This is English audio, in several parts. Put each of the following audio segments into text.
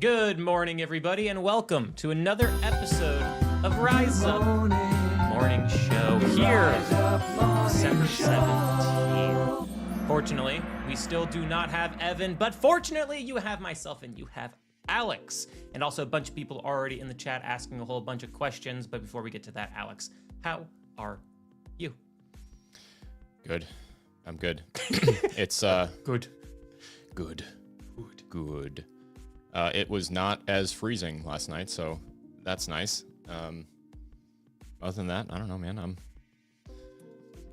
Good morning, everybody, and welcome to another episode of Rise Up Morning Show here, December 17th. Fortunately, we still do not have Evan, but fortunately, you have myself and you have Alex, and also a bunch of people already in the chat asking a whole bunch of questions. But before we get to that, Alex, how are you? Good. I'm good. It's Good. It was not as freezing last night, so that's nice. Other than that, I don't know, man.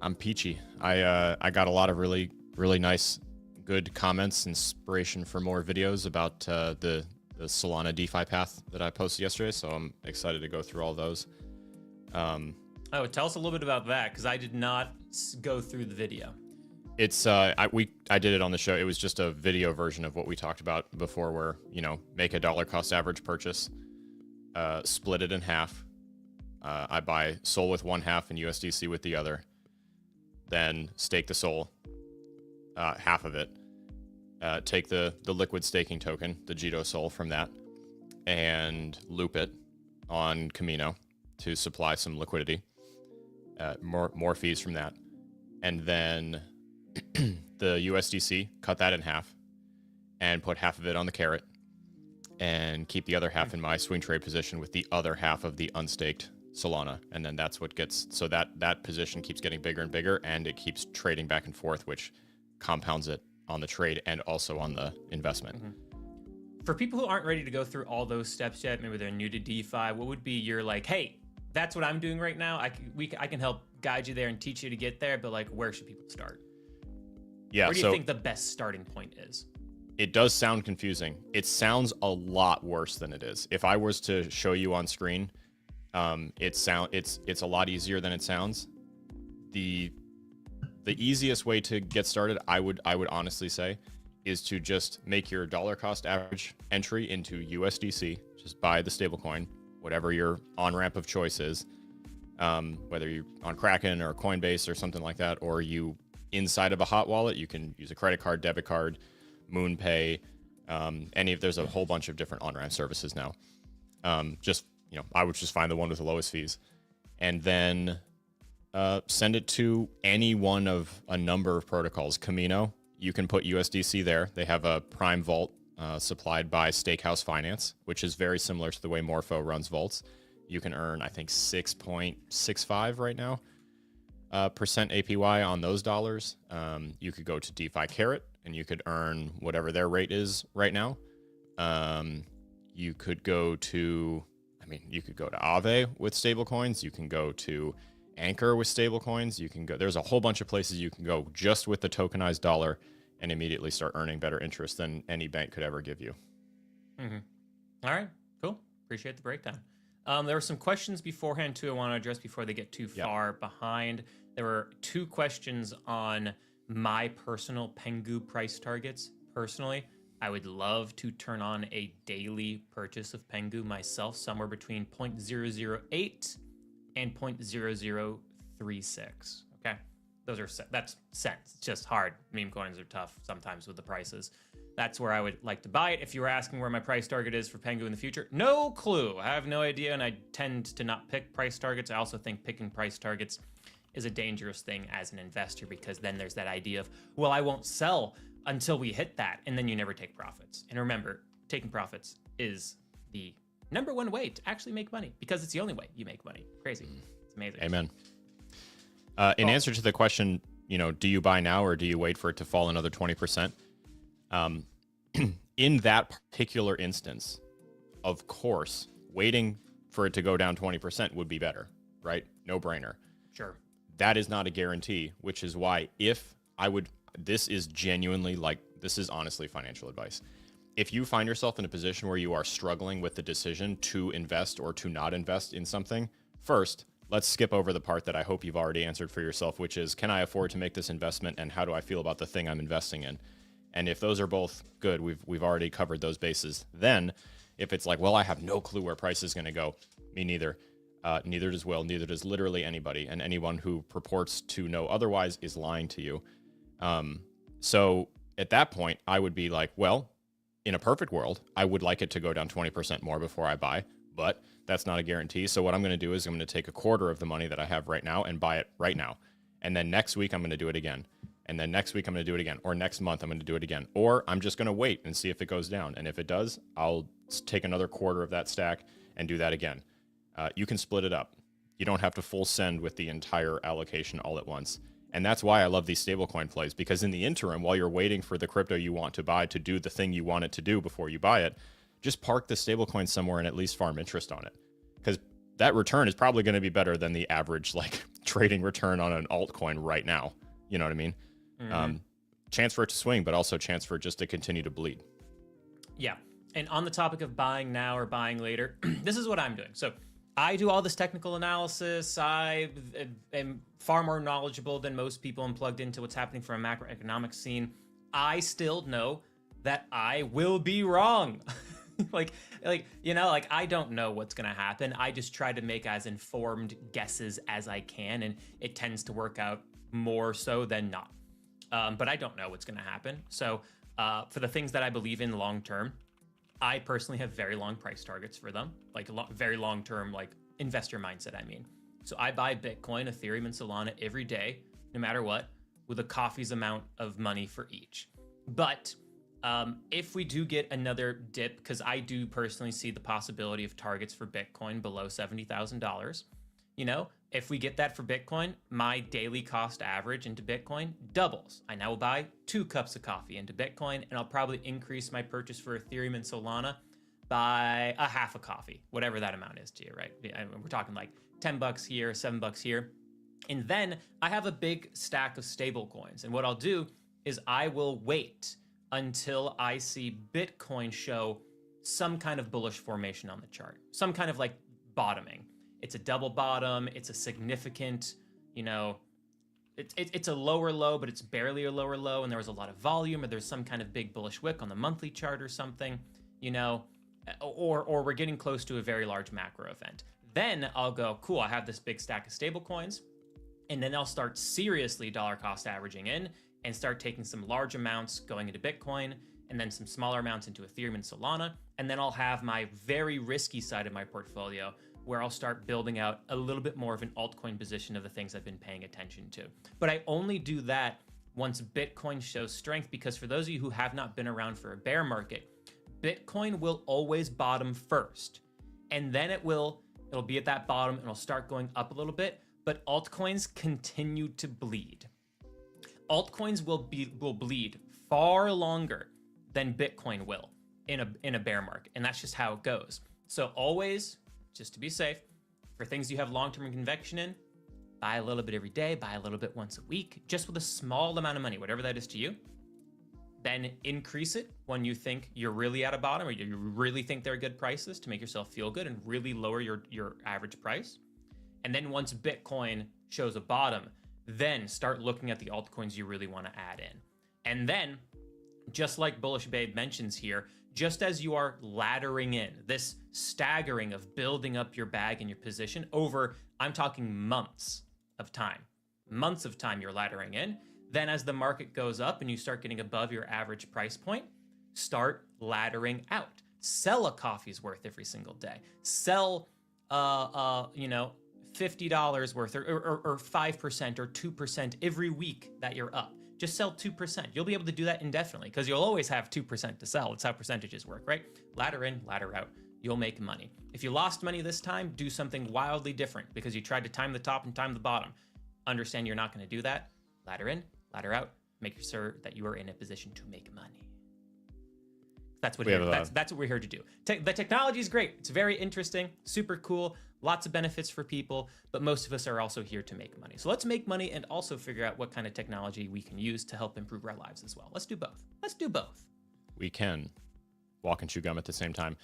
I'm peachy. I got a lot of really nice, good comments, inspiration for more videos about the Solana DeFi path that I posted yesterday. So I'm excited to go through all those. Oh, tell us a little bit about that, because I did not go through the video. It's I did it on the show. It was just a video version of what we talked about before, where make a dollar cost average purchase, split it in half. I buy SOL with one half and USDC with the other, then stake the SOL, half of it. Take the liquid staking token, the Jito SOL from that, and loop it on Camino to supply some liquidity. More fees from that, and then the USDC, cut that in half and put half of it on the carrot and keep the other half in my swing trade position with the other half of the unstaked Solana. And then that's what gets, so that position keeps getting bigger and bigger, and it keeps trading back and forth, which compounds it on the trade and also on the investment. Mm-hmm. For people who aren't ready to go through all those steps yet, maybe they're new to DeFi, what would be your hey, that's what I'm doing right now. I can help guide you there and teach you to get there, but where should people start? Yeah, where do you think the best starting point is? It does sound confusing. It sounds a lot worse than it is. If I was to show you on screen, it's a lot easier than it sounds. The easiest way to get started, I would honestly say, is to just make your dollar cost average entry into USDC. Just buy the stablecoin, whatever your on-ramp of choice is, whether you're on Kraken or Coinbase or something like that, or you inside of a hot wallet, you can use a credit card, debit card, MoonPay, there's a whole bunch of different on-ramp services now. I would just find the one with the lowest fees, and then send it to any one of a number of protocols. Camino, you can put USDC there. They have a Prime Vault supplied by Stakehouse Finance, which is very similar to the way Morpho runs vaults. You can earn, I think, 6.65 right now percent APY on those dollars. You could go to DeFi Carrot and you could earn whatever their rate is right now. You could go to Aave with stablecoins. You can go to Anchor with stablecoins. There's a whole bunch of places you can go just with the tokenized dollar and immediately start earning better interest than any bank could ever give you. Mm-hmm. All right, cool. Appreciate the breakdown. There were some questions beforehand too I want to address before they get too far behind. There were two questions on my personal Pengu price targets. Personally, I would love to turn on a daily purchase of Pengu myself, somewhere between 0.008 and 0.0036. Okay, that's cents. It's just hard. Meme coins are tough sometimes with the prices. That's where I would like to buy it. If you were asking where my price target is for Pengu in the future, no clue. I have no idea, and I tend to not pick price targets. I also think picking price targets is a dangerous thing as an investor, because then there's that idea of, well, I won't sell until we hit that, and then you never take profits. And remember, taking profits is the number one way to actually make money, because it's the only way you make money. Crazy. It's amazing. Amen. In answer to the question, do you buy now or do you wait for it to fall another 20%? In that particular instance, of course, waiting for it to go down 20% would be better, right? No brainer. Sure. That is not a guarantee, which is why this is honestly financial advice. If you find yourself in a position where you are struggling with the decision to invest or to not invest in something, first, let's skip over the part that I hope you've already answered for yourself, which is, can I afford to make this investment, and how do I feel about the thing I'm investing in? And if those are both good, we've already covered those bases. Then, if it's well, I have no clue where price is going to go, me neither. Neither does Will. Neither does literally anybody. And anyone who purports to know otherwise is lying to you. So at that point, I would be well, in a perfect world, I would like it to go down 20% more before I buy, but that's not a guarantee. So what I'm going to do is I'm going to take a quarter of the money that I have right now and buy it right now. And then next week, I'm going to do it again. And then next week, I'm going to do it again. Or next month, I'm going to do it again. Or I'm just going to wait and see if it goes down. And if it does, I'll take another quarter of that stack and do that again. You can split it up. You don't have to full send with the entire allocation all at once. And that's why I love these stablecoin plays, because in the interim, while you're waiting for the crypto you want to buy to do the thing you want it to do before you buy it, just park the stablecoin somewhere and at least farm interest on it. Because that return is probably going to be better than the average like trading return on an altcoin right now. You know what I mean? Mm-hmm. Chance for it to swing, but also chance for it just to continue to bleed. Yeah. And on the topic of buying now or buying later, this is what I'm doing. So I do all this technical analysis. I am far more knowledgeable than most people and plugged into what's happening from a macroeconomic scene. I still know that I will be wrong. like, I don't know what's going to happen. I just try to make as informed guesses as I can, and it tends to work out more so than not. But I don't know what's going to happen. So for the things that I believe in long term, I personally have very long price targets for them, like very long-term, like investor mindset, I mean. So I buy Bitcoin, Ethereum, and Solana every day, no matter what, with a coffee's amount of money for each. But if we do get another dip, because I do personally see the possibility of targets for Bitcoin below $70,000, if we get that for Bitcoin, my daily cost average into Bitcoin doubles. I now will buy 2 cups of coffee into Bitcoin, and I'll probably increase my purchase for Ethereum and Solana by a half a coffee, whatever that amount is to you, right? We're talking like $10 here, $7 here. And then I have a big stack of stable coins. And what I'll do is I will wait until I see Bitcoin show some kind of bullish formation on the chart, some kind of like bottoming. It's a double bottom. It's a significant, it's a lower low, but it's barely a lower low. And there was a lot of volume, or there's some kind of big bullish wick on the monthly chart or something, or we're getting close to a very large macro event. Then I'll go, cool, I have this big stack of stable coins. And then I'll start seriously dollar cost averaging in and start taking some large amounts going into Bitcoin, and then some smaller amounts into Ethereum and Solana. And then I'll have my very risky side of my portfolio, where I'll start building out a little bit more of an altcoin position of the things I've been paying attention to. But I only do that once Bitcoin shows strength, because for those of you who have not been around for a bear market, Bitcoin will always bottom first. And then it'll be at that bottom and it'll start going up a little bit, but altcoins continue to bleed. Altcoins will bleed far longer than Bitcoin will in a bear market. And that's just how it goes. So always, just to be safe, for things you have long-term conviction in, buy a little bit every day, buy a little bit once a week, just with a small amount of money, whatever that is to you. Then increase it when you think you're really at a bottom, or you really think they're good prices, to make yourself feel good and really lower your average price. And then once Bitcoin shows a bottom, then start looking at the altcoins you really want to add in. And then, just like Bullish Babe mentions here, just as you are laddering in, this staggering of building up your bag and your position over, I'm talking months of time you're laddering in. Then as the market goes up and you start getting above your average price point, start laddering out. Sell a coffee's worth every single day. Sell, $50 worth or 5% or 2% every week that you're up. Just sell 2%. You'll be able to do that indefinitely, because you'll always have 2% to sell. It's how percentages work, right? Ladder in, ladder out. You'll make money. If you lost money this time, do something wildly different because you tried to time the top and time the bottom. Understand you're not going to do that. Ladder in, ladder out. Make sure that you are in a position to make money. That's what we're here to do. The technology is great. It's very interesting, super cool, lots of benefits for people, but most of us are also here to make money. So let's make money and also figure out what kind of technology we can use to help improve our lives as well. Let's do both. We can walk and chew gum at the same time.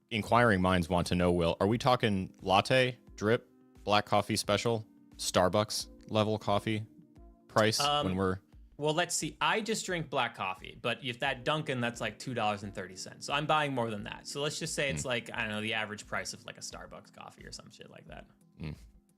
Inquiring minds want to know, Will, are we talking latte, drip, black coffee special, Starbucks level coffee price when we're... Well, let's see. I just drink black coffee, but if that Dunkin', that's like $2.30. So I'm buying more than that. So let's just say it's like, I don't know, the average price of like a Starbucks coffee or some shit like that.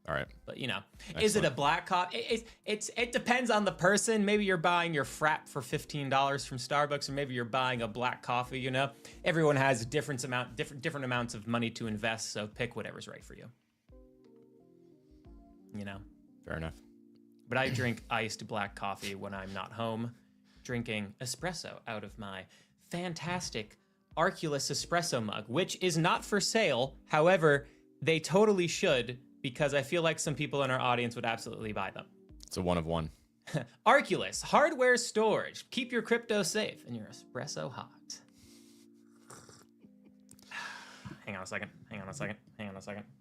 All right. But you know, Excellent. Is it a black coffee? It depends on the person. Maybe you're buying your frap for $15 from Starbucks, or maybe you're buying a black coffee. You know, everyone has a different amounts of money to invest. So pick whatever's right for you. You know. Fair enough. But I drink iced black coffee when I'm not home, drinking espresso out of my fantastic Arculus espresso mug, which is not for sale. However, they totally should, because I feel like some people in our audience would absolutely buy them. It's a one of one. Arculus, hardware storage. Keep your crypto safe and your espresso hot. Hang on a second.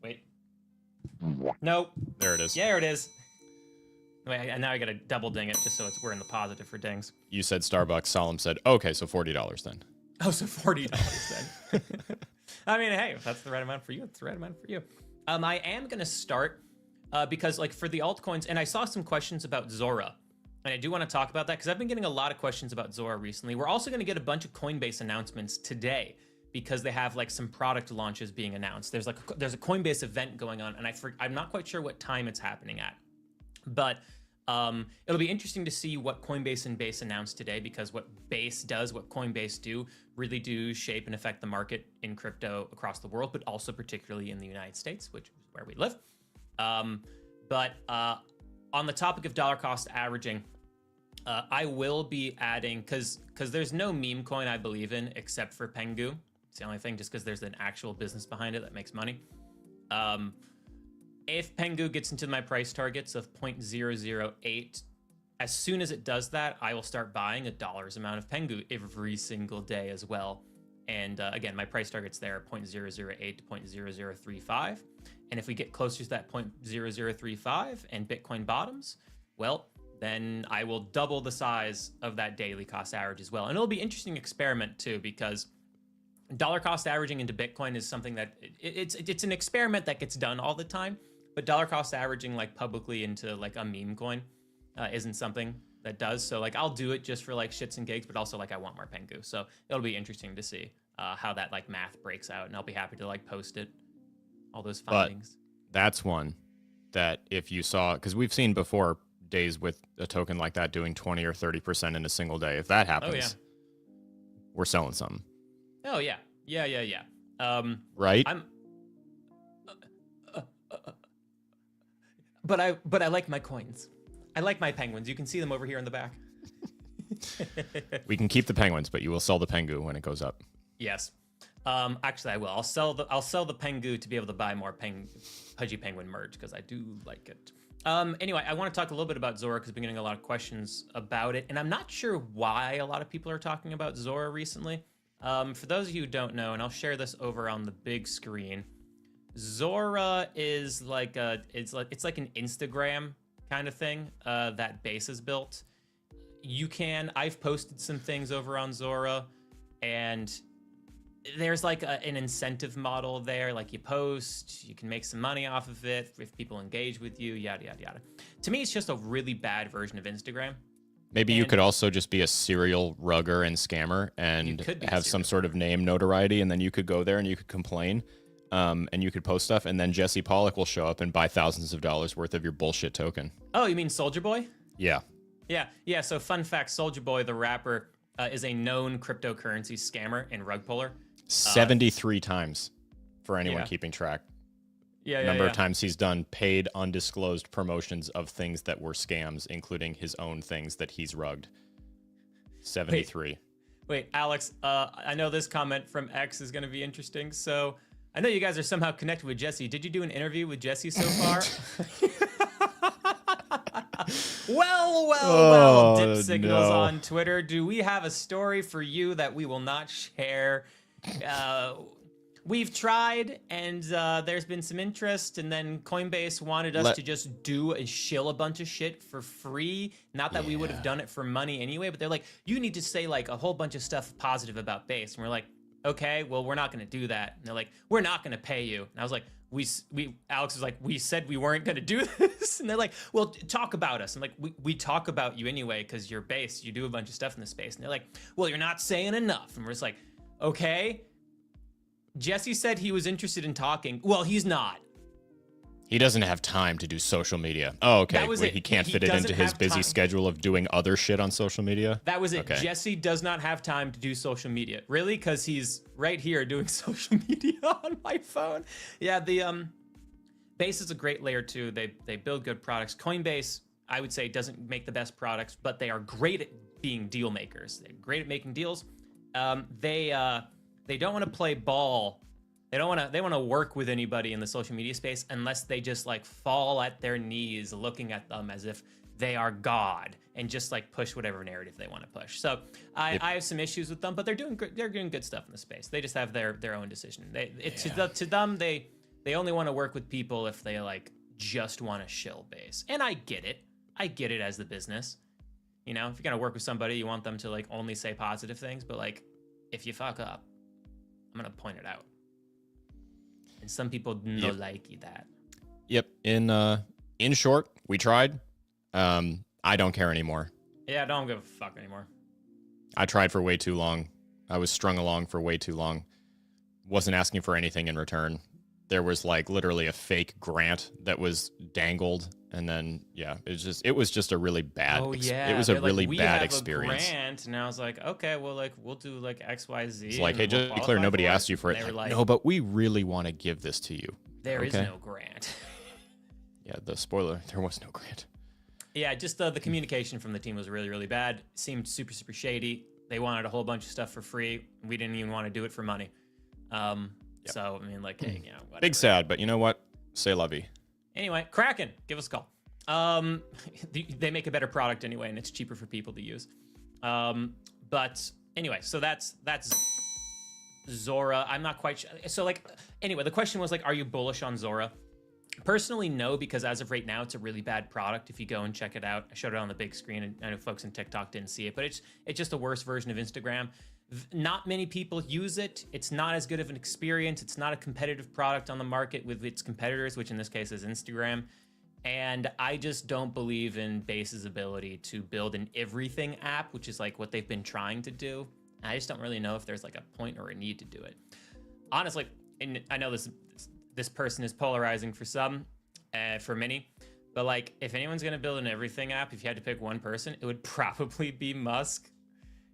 Wait. Nope. There it is. Yeah, there it is. Wait, and now I gotta double ding it just so we're in the positive for dings. You said Starbucks. Solemn said, okay, so $40 then. Oh, so $40 then. I mean, hey, if that's the right amount for you, it's the right amount for you. I am going to start because like for the altcoins, and I saw some questions about Zora, and I do want to talk about that because I've been getting a lot of questions about Zora recently. We're also going to get a bunch of Coinbase announcements today because they have like some product launches being announced. There's a Coinbase event going on, and I'm not quite sure what time it's happening at, but it'll be interesting to see what Coinbase and Base announced today, because what Base does, what Coinbase do, really do shape and affect the market in crypto across the world, but also particularly in the United States, which is where we live. But on the topic of dollar cost averaging, I will be adding, because there's no meme coin I believe in except for Pengu. It's the only thing, just because there's an actual business behind it that makes money. If Pengu gets into my price targets of 0.008, as soon as it does that, I will start buying a dollar's amount of Pengu every single day as well. And again, my price target's there, 0.008 to 0.0035. And if we get closer to that 0.0035 and Bitcoin bottoms, well, then I will double the size of that daily cost average as well. And it'll be an interesting experiment too, because dollar cost averaging into Bitcoin is something that it's an experiment that gets done all the time, but dollar cost averaging like publicly into like a meme coin isn't something that does. So like I'll do it just for like shits and gigs, but also like I want more Pengu. So it'll be interesting to see how that like math breaks out, and I'll be happy to like post it, all those findings. But that's one that if you saw, because we've seen before days with a token like that doing 20 or 30% in a single day. If that happens, we're selling something. Oh yeah. Right? But I like my coins. I like my penguins. You can see them over here in the back. We can keep the penguins, but you will sell the Pengu when it goes up. Yes. Actually, I will. I'll sell the Pengu to be able to buy more Pudgy Penguin merch, because I do like it. Anyway, I want to talk a little bit about Zora because I've been getting a lot of questions about it, and I'm not sure why a lot of people are talking about Zora recently. For those of you who don't know, and I'll share this over on the big screen, Zora is like it's like an Instagram kind of thing that Base has built. I've posted some things over on Zora, and there's like an incentive model there. Like you post, you can make some money off of it if people engage with you, yada, yada, yada. To me, it's just a really bad version of Instagram. Maybe you could also just be a serial rugger and scammer and have some sort of name notoriety, and then you could go there and you could complain, and you could post stuff, and then Jesse Pollock will show up and buy thousands of dollars worth of your bullshit token. Oh, you mean Soulja Boy? Yeah. Yeah. So fun fact, Soulja Boy, the rapper, is a known cryptocurrency scammer and rug puller. 73 times for anyone keeping track. Number of times he's done paid undisclosed promotions of things that were scams, including his own things that he's rugged. 73. Wait, Alex, I know this comment from X is going to be interesting. So I know you guys are somehow connected with Jesse. Did you do an interview with Jesse so far? Well, Dip Signals on Twitter. Do we have a story for you that we will not share? We've tried, and there's been some interest, and then Coinbase wanted us to just shill a bunch of shit for free. Not that we would have done it for money anyway, but they're like, you need to say like a whole bunch of stuff positive about Base. And we're like, okay, well, we're not going to do that. And they're like, we're not going to pay you. And I was like, Alex was like, we said we weren't going to do this. And they're like, well, talk about us. And like, we talk about you anyway, because you're Base. You do a bunch of stuff in the space. And they're like, well, you're not saying enough. And we're just like, okay. Jesse said he was interested in talking. Well, he's not. He doesn't have time to do social media. Oh, okay. That was Wait, it. he can't He fit it into doesn't his have busy time. schedule of doing other shit on social media. That was it. Okay. Jesse does not have time to do social media. Really? Because he's right here doing social media on my phone. Yeah, the Base is a great layer 2. They build good products. Coinbase, I would say, doesn't make the best products, but they are great at being deal makers. They're great at making deals. They don't want to play ball. They want to work with anybody in the social media space unless they just like fall at their knees looking at them as if they are God and just like push whatever narrative they want to push. So I have some issues with them, but they're doing good stuff in the space. They just have their own decision. To them, they only want to work with people if they like just want to shill Base. And I get it as the business. You know, if you're gonna work with somebody, you want them to like only say positive things, but like if you fuck up, I'm gonna point it out. And some people no like that. Yep. In short, we tried. I don't care anymore. Yeah, I don't give a fuck anymore. I tried for way too long. I was strung along for way too long. Wasn't asking for anything in return. There was like literally a fake grant that was dangled, and then it was just a really bad. It was a really bad experience. A grant, and I was like, okay, well, like we'll do like XYZ. It's like, hey, just to be clear, nobody asked you for it. Like, no, but we really want to give this to you. There is no grant. Yeah, the spoiler, there was no grant. Yeah, just the communication from the team was really, really bad. Seemed super, super shady. They wanted a whole bunch of stuff for free. We didn't even want to do it for money. So, I mean, like, hey, you know, whatever. Big sad, but you know what? C'est la vie. Anyway, Kraken, give us a call. They make a better product anyway, and it's cheaper for people to use. But anyway, so that's Zora. I'm not quite sure. So, like, anyway, the question was, like, are you bullish on Zora? Personally, no, because as of right now, it's a really bad product. If you go and check it out, I showed it on the big screen, and I know folks in TikTok didn't see it, but it's just a worse version of Instagram. Not many people use it. It's not as good of an experience. It's not a competitive product on the market with its competitors, which in this case is Instagram. And I just don't believe in Base's ability to build an everything app, which is like what they've been trying to do. And I just don't really know if there's like a point or a need to do it. Honestly, and I know this person is polarizing for some, for many, but like if anyone's gonna build an everything app, if you had to pick one person, it would probably be Musk.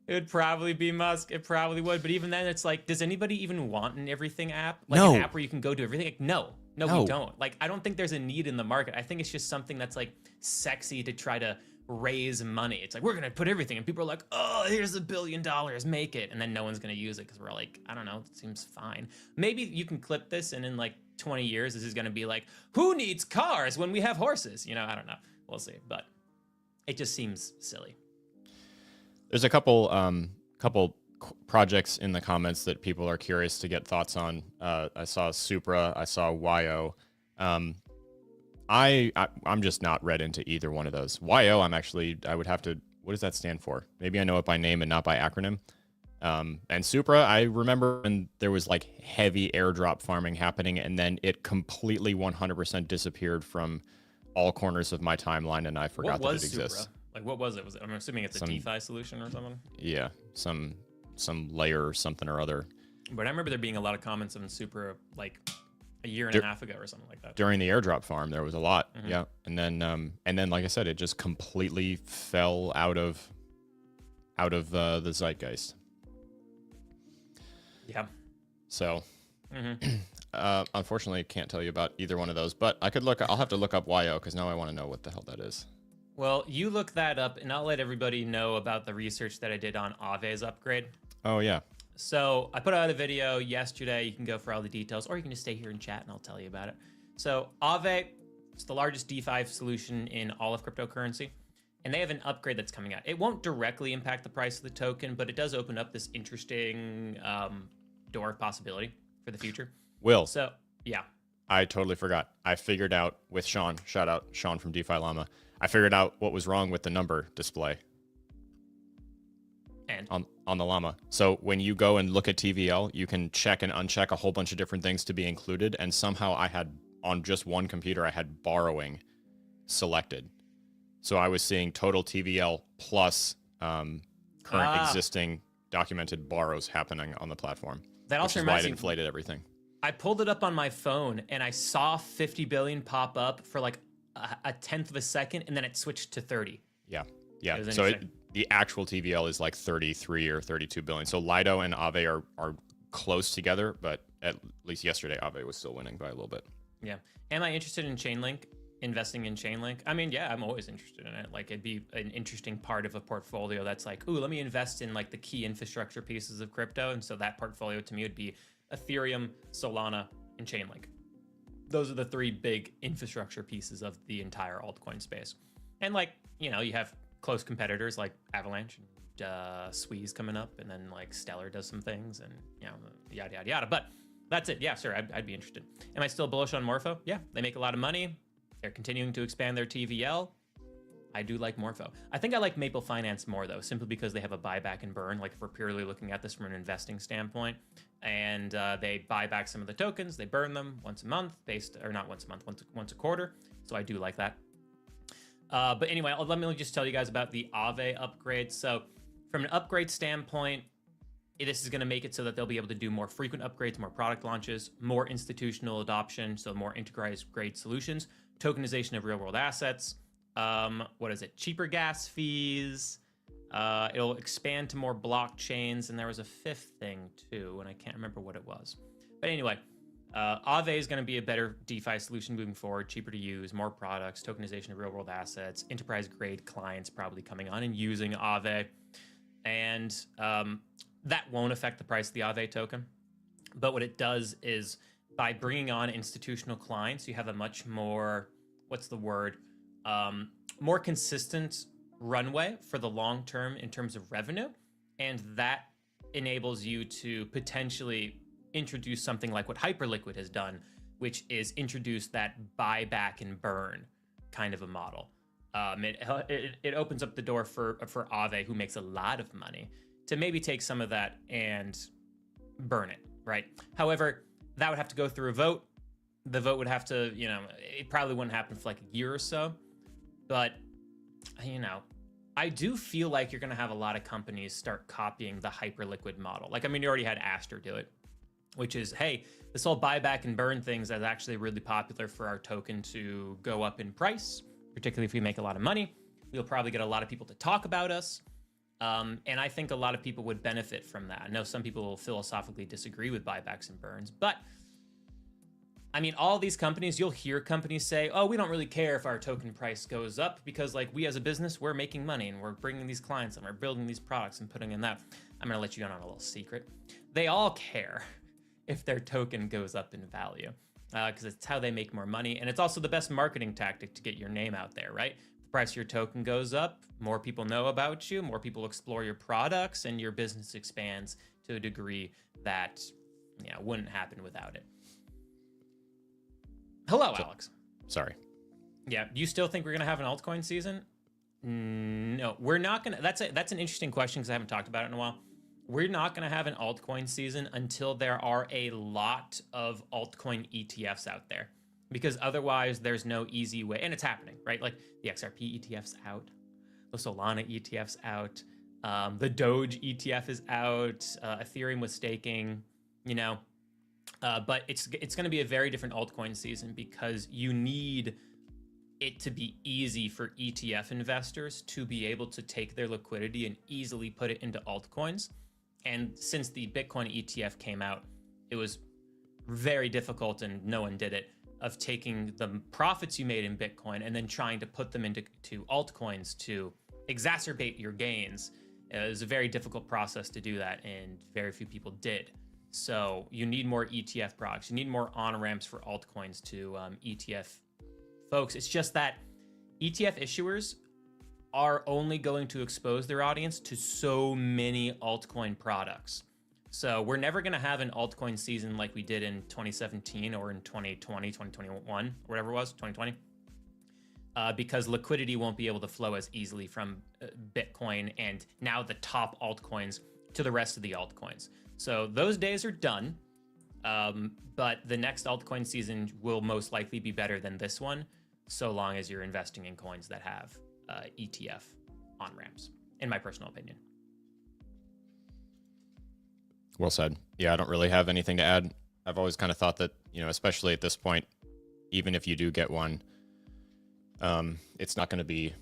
It probably would. But even then, it's like, does anybody even want an everything app? Like No. an app where you can go do everything? Like, no, we don't. Like, I don't think there's a need in the market. I think it's just something that's like sexy to try to raise money. It's like, we're going to put everything. And people are like, oh, here's $1 billion, make it. And then no one's going to use it because we're like, I don't know, it seems fine. Maybe you can clip this and in like 20 years, this is going to be like, who needs cars when we have horses? You know, I don't know. We'll see. But it just seems silly. There's a couple projects in the comments that people are curious to get thoughts on. I saw Supra, I saw YO. I'm just not read into either one of those. YO, I would have to, what does that stand for? Maybe I know it by name and not by acronym. And Supra, I remember when there was like heavy airdrop farming happening, and then it completely 100% disappeared from all corners of my timeline, and I forgot that it exists. Supra? Like, what was it? I'm assuming it's a DeFi solution or something? Yeah, some layer or something or other. But I remember there being a lot of comments on Supra like a year and a half ago or something like that. During the airdrop farm, there was a lot. Mm-hmm. Yeah. And then, like I said, it just completely fell out of the zeitgeist. Yeah. So, unfortunately, I can't tell you about either one of those, but I'll have to look up YO because now I want to know what the hell that is. Well, you look that up, and I'll let everybody know about the research that I did on Aave's upgrade. Oh, yeah. So I put out a video yesterday. You can go for all the details, or you can just stay here and chat, and I'll tell you about it. So Aave is the largest DeFi solution in all of cryptocurrency, and they have an upgrade that's coming out. It won't directly impact the price of the token, but it does open up this interesting door possibility for the future. Will. So, yeah. I totally forgot. I figured out with Sean, shout out Sean from DeFi Llama, I figured out what was wrong with the number display. And? On the Llama. So when you go and look at TVL, you can check and uncheck a whole bunch of different things to be included. And somehow I had, on just one computer, I had borrowing selected. So I was seeing total TVL plus current existing documented borrows happening on the platform. That also which is why reminds it me, inflated everything. I pulled it up on my phone and I saw 50 billion pop up for like a tenth of a second, and then it switched to 30. Yeah. Yeah. It was So interesting. the actual TVL is like 33 or 32 billion. So Lido and Aave are close together, but at least yesterday Aave was still winning by a little bit. Yeah. Am I interested in Chainlink? Investing in Chainlink? I mean, yeah, I'm always interested in it. Like, it'd be an interesting part of a portfolio that's like, ooh, let me invest in like the key infrastructure pieces of crypto. And so that portfolio to me would be Ethereum, Solana, and Chainlink. Those are the three big infrastructure pieces of the entire altcoin space. And like, you know, you have close competitors like Avalanche and Squeeze coming up, and then like Stellar does some things, and you know, yada yada yada. But that's it. Yeah, sure, I'd be interested. Am I still bullish on Morpho? Yeah, they make a lot of money. They're continuing to expand their TVL. I do like Morpho. I think I like Maple Finance more though, simply because they have a buyback and burn. Like if we're purely looking at this from an investing standpoint, and they buy back some of the tokens, they burn them once a month, not once a month, once a quarter. So I do like that. But anyway, let me just tell you guys about the Aave upgrade. So from an upgrade standpoint, this is going to make it so that they'll be able to do more frequent upgrades, more product launches, more institutional adoption, so more enterprise grade solutions, tokenization of real world assets. What is it? Cheaper gas fees. It'll expand to more blockchains, and there was a fifth thing too, and I can't remember what it was. But anyway, Aave is going to be a better DeFi solution moving forward, cheaper to use, more products, tokenization of real world assets, enterprise grade clients probably coming on and using Aave, and that won't affect the price of the Aave token. But what it does is by bringing on institutional clients, you have a much more, more consistent runway for the long term in terms of revenue. And that enables you to potentially introduce something like what Hyperliquid has done, which is introduce that buyback and burn kind of a model. It opens up the door for Aave, who makes a lot of money, to maybe take some of that and burn it, right? However, that would have to go through a vote. The vote would have to, you know, it probably wouldn't happen for like a year or so. But, you know, I do feel like you're going to have a lot of companies start copying the Hyperliquid model. Like, I mean, you already had Aster do it, which is, hey, this whole buyback and burn things is actually really popular for our token to go up in price, particularly if we make a lot of money. We'll probably get a lot of people to talk about us. And I think a lot of people would benefit from that. I know some people will philosophically disagree with buybacks and burns, but I mean, all these companies, you'll hear companies say, oh, we don't really care if our token price goes up because like we as a business, we're making money and we're bringing these clients and we're building these products and putting in that. I'm going to let you in on a little secret. They all care if their token goes up in value because it's how they make more money. And it's also the best marketing tactic to get your name out there, right? The price of your token goes up, more people know about you, more people explore your products, and your business expands to a degree that wouldn't happen without it. Hello, Alex. Sorry. Yeah, do you still think we're gonna have an altcoin season? No, we're not gonna. That's an interesting question because I haven't talked about it in a while. We're not gonna have an altcoin season until there are a lot of altcoin ETFs out there, because otherwise there's no easy way. And it's happening, right? Like the XRP ETF's out, the Solana ETF's out, the Doge ETF is out, Ethereum with staking, you know. But it's going to be a very different altcoin season because you need it to be easy for ETF investors to be able to take their liquidity and easily put it into altcoins. And since the Bitcoin ETF came out, it was very difficult, and no one did it, of taking the profits you made in Bitcoin and then trying to put them into altcoins to exacerbate your gains. It was a very difficult process to do that, and very few people did. So you need more ETF products. You need more on-ramps for altcoins to ETF folks. It's just that ETF issuers are only going to expose their audience to so many altcoin products. So we're never going to have an altcoin season like we did in 2017 or in 2020, 2021, whatever it was, 2020, because liquidity won't be able to flow as easily from Bitcoin and now the top altcoins to the rest of the altcoins. So those days are done, but the next altcoin season will most likely be better than this one, so long as you're investing in coins that have ETF on-ramps, in my personal opinion. Well said. Yeah, I don't really have anything to add. I've always kind of thought that, especially at this point, even if you do get one, it's not going to be,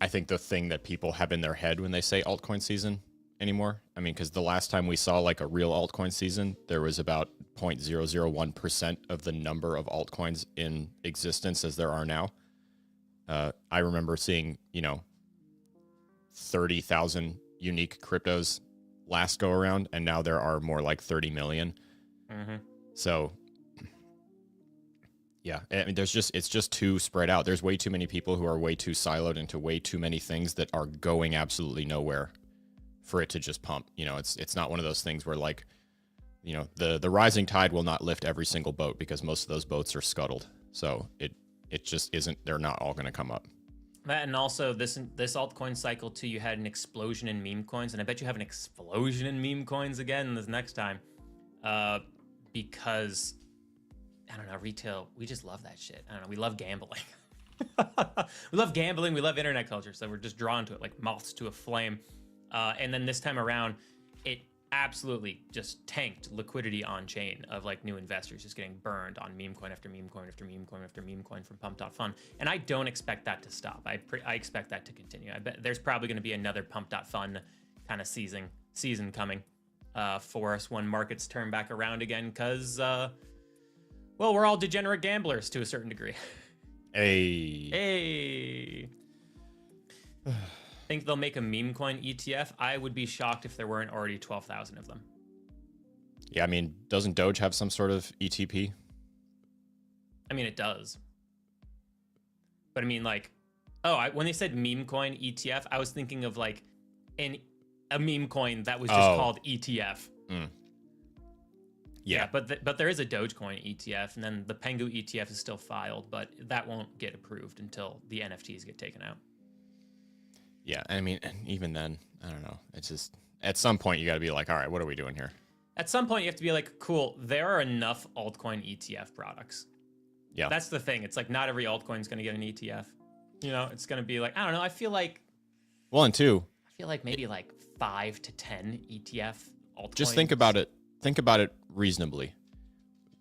I think, the thing that people have in their head when they say altcoin season anymore. I mean, because the last time we saw like a real altcoin season, there was about 0.001% of the number of altcoins in existence as there are now. I remember seeing, 30,000 unique cryptos last go around, and now there are more like 30 million. Mm-hmm. So yeah, I mean, it's just too spread out. There's way too many people who are way too siloed into way too many things that are going absolutely nowhere for it to just pump. It's not one of those things where like, the rising tide will not lift every single boat, because most of those boats are scuttled. So it just isn't, they're not all going to come up. That, and also this altcoin cycle too, you had an explosion in meme coins, and I bet you have an explosion in meme coins again this next time, because I don't know, retail, we just love that shit. I don't know, we love gambling. We love gambling, we love internet culture, so we're just drawn to it like moths to a flame. And then this time around, it absolutely just tanked liquidity on chain of like new investors just getting burned on meme coin after meme coin after meme coin after meme coin from pump.fun. And I don't expect that to stop. I expect that to continue. I bet there's probably going to be another pump.fun kind of season coming for us when markets turn back around again, because well, we're all degenerate gamblers to a certain degree. Hey. Think they'll make a meme coin ETF? I would be shocked if there weren't already 12,000 of them. Yeah, I mean, doesn't Doge have some sort of ETP? I mean, it does. But I mean, like, when they said meme coin ETF, I was thinking of like a meme coin that was just called ETF. Mm. Yeah, but there is a Dogecoin ETF, and then the Pengu ETF is still filed, but that won't get approved until the NFTs get taken out. Yeah, I mean, even then, I don't know. It's just, at some point, you got to be like, all right, what are we doing here? At some point, you have to be like, cool, there are enough altcoin ETF products. Yeah. That's the thing. It's like, not every altcoin is going to get an ETF. It's going to be like, I don't know, I feel like... Well, and two... I feel like maybe like 5 to 10 ETF altcoins. Just think about it. Think about it reasonably.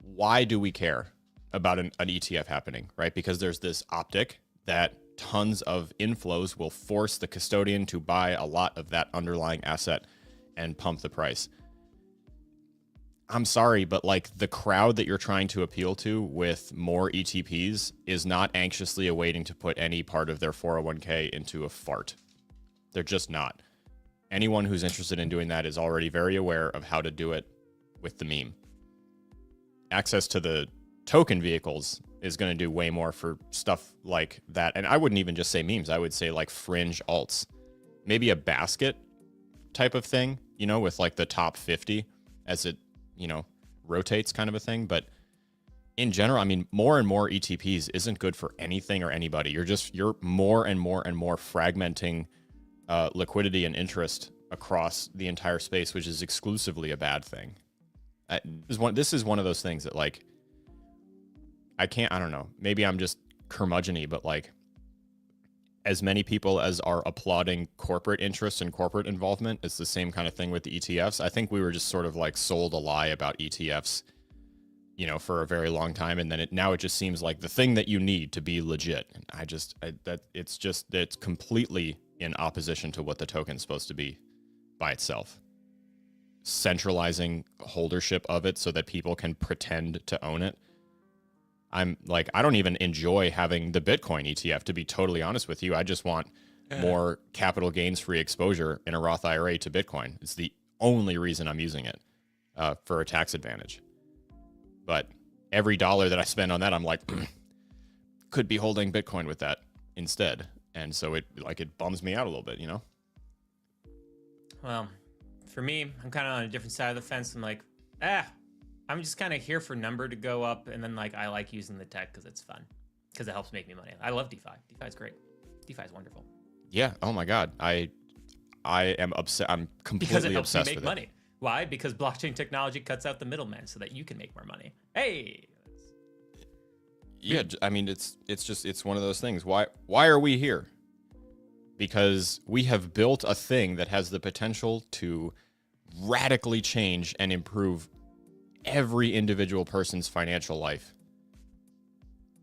Why do we care about an ETF happening, right? Because there's this optic that tons of inflows will force the custodian to buy a lot of that underlying asset and pump the price. I'm sorry, but like the crowd that you're trying to appeal to with more ETPs is not anxiously awaiting to put any part of their 401k into a fart. They're just not. Anyone who's interested in doing that is already very aware of how to do it with the meme. Access to the token vehicles is going to do way more for stuff like that. And I wouldn't even just say memes. I would say like fringe alts. Maybe a basket type of thing, with like the top 50 as it, rotates kind of a thing. But in general, I mean, more and more ETPs isn't good for anything or anybody. You're more and more and more fragmenting liquidity and interest across the entire space, which is exclusively a bad thing. This is one of those things that like, I don't know, maybe I'm just curmudgeon-y, but like as many people as are applauding corporate interests and corporate involvement, it's the same kind of thing with the ETFs. I think we were just sort of like sold a lie about ETFs, for a very long time. And then now it just seems like the thing that you need to be legit. And it's completely in opposition to what the token's supposed to be by itself. Centralizing holdership of it so that people can pretend to own it. I'm like, I don't even enjoy having the Bitcoin ETF, to be totally honest with you. I just want more capital gains free exposure in a Roth IRA to Bitcoin. It's the only reason I'm using it for a tax advantage. But every dollar that I spend on that, I'm like, could be holding Bitcoin with that instead. And so it bums me out a little bit, Well, for me, I'm kind of on a different side of the fence. I'm like, I'm just kind of here for number to go up, and then like I like using the tech because it's fun, because it helps make me money. I love DeFi. DeFi is great. DeFi is wonderful. Yeah. Oh my God. I am upset. I'm completely because it helps obsessed me make with money. it. Why? Because blockchain technology cuts out the middleman so that you can make more money. Hey. Yeah. I mean, it's one of those things. Why are we here? Because we have built a thing that has the potential to radically change and improve every individual person's financial life.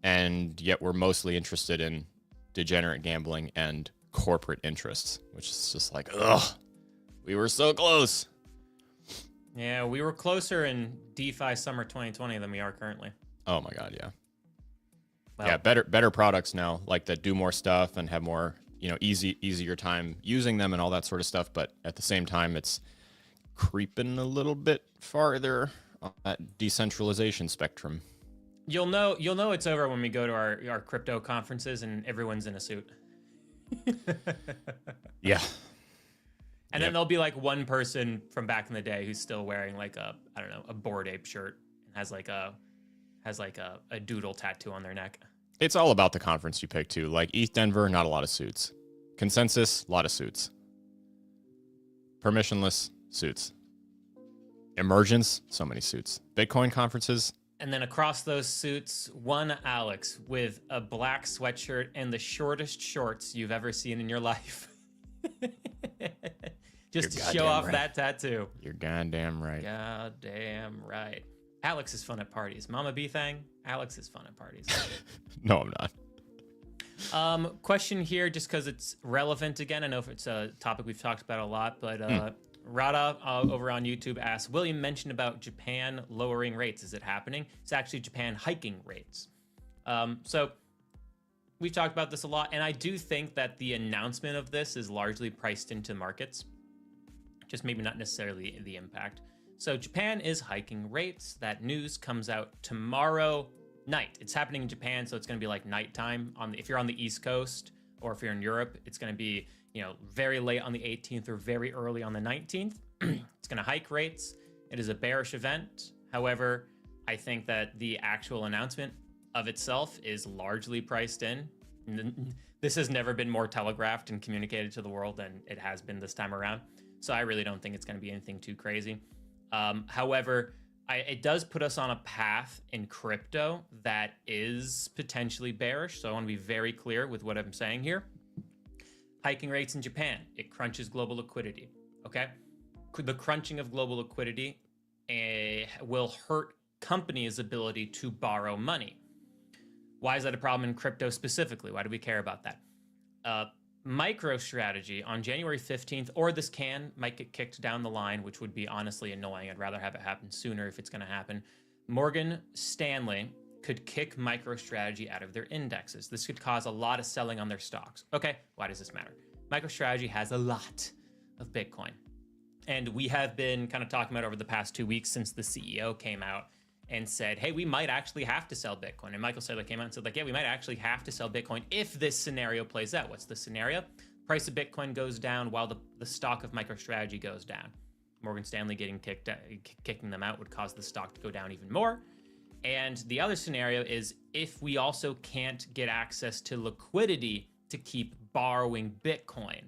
And yet we're mostly interested in degenerate gambling and corporate interests, which is just like, ugh, we were so close. Yeah, we were closer in DeFi summer 2020 than we are currently. Oh my God, yeah. Well, Yeah, better products now, like that do more stuff and have more, easier time using them and all that sort of stuff. But at the same time, it's creeping a little bit farther on that decentralization spectrum. You'll know it's over when we go to our crypto conferences and everyone's in a suit. Yeah. And then there'll be like one person from back in the day who's still wearing like a Bored Ape shirt and has like a doodle tattoo on their neck. It's all about the conference you pick too. Like ETH Denver, not a lot of suits. Consensus, a lot of suits. Permissionless, suits. Emergence, so many suits. Bitcoin conferences. And then across those suits, one Alex with a black sweatshirt and the shortest shorts you've ever seen in your life. Just to show off that tattoo. You're goddamn right. Goddamn right. Alex is fun at parties. Mama B thing, Alex is fun at parties. No, I'm not. Question here, just because it's relevant again. I know if it's a topic we've talked about a lot, but Rada over on YouTube asks, William mentioned about Japan lowering rates. Is it happening? It's actually Japan hiking rates. So we've talked about this a lot, and I do think that the announcement of this is largely priced into markets, just maybe not necessarily the impact. So Japan is hiking rates. That news comes out tomorrow night. It's happening in Japan, so it's going to be like nighttime. If you're on the East Coast or if you're in Europe, it's going to be very late on the 18th or very early on the 19th. It's going to hike rates. It is a bearish event. However, I think that the actual announcement of itself is largely priced in. This has never been more telegraphed and communicated to the world than it has been this time around. So I really don't think it's going to be anything too crazy. However, it does put us on a path in crypto that is potentially bearish. So I want to be very clear with what I'm saying here. Hiking rates in Japan, it crunches global liquidity, okay? The crunching of global liquidity will hurt companies' ability to borrow money. Why is that a problem in crypto specifically? Why do we care about that? MicroStrategy on January 15th, or this might get kicked down the line, which would be honestly annoying. I'd rather have it happen sooner if it's going to happen. Morgan Stanley could kick MicroStrategy out of their indexes. This could cause a lot of selling on their stocks. Okay, why does this matter? MicroStrategy has a lot of Bitcoin. And we have been kind of talking about over the past 2 weeks since the CEO came out and said, hey, we might actually have to sell Bitcoin. And Michael Saylor came out and said, yeah, we might actually have to sell Bitcoin if this scenario plays out. What's the scenario? Price of Bitcoin goes down while the stock of MicroStrategy goes down. Morgan Stanley kicking them out would cause the stock to go down even more. And the other scenario is if we also can't get access to liquidity to keep borrowing Bitcoin.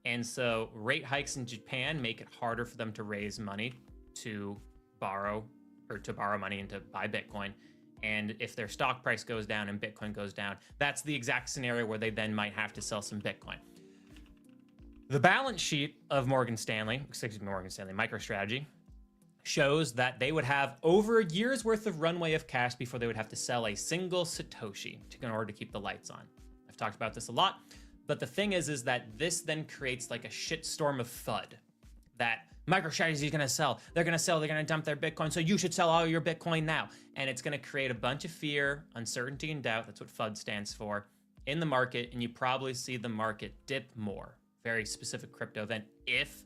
And so rate hikes in Japan make it harder for them to raise money to borrow money and to buy Bitcoin. And if their stock price goes down and Bitcoin goes down, that's the exact scenario where they then might have to sell some Bitcoin. The balance sheet of MicroStrategy shows that they would have over a year's worth of runway of cash before they would have to sell a single Satoshi in order to keep the lights on. I've talked about this a lot, but the thing is that this then creates like a shitstorm of FUD that MicroStrategy is going to sell. They're going to dump their Bitcoin. So you should sell all your Bitcoin now. And it's going to create a bunch of fear, uncertainty, and doubt. That's what FUD stands for in the market. And you probably see the market dip more. Very specific crypto event if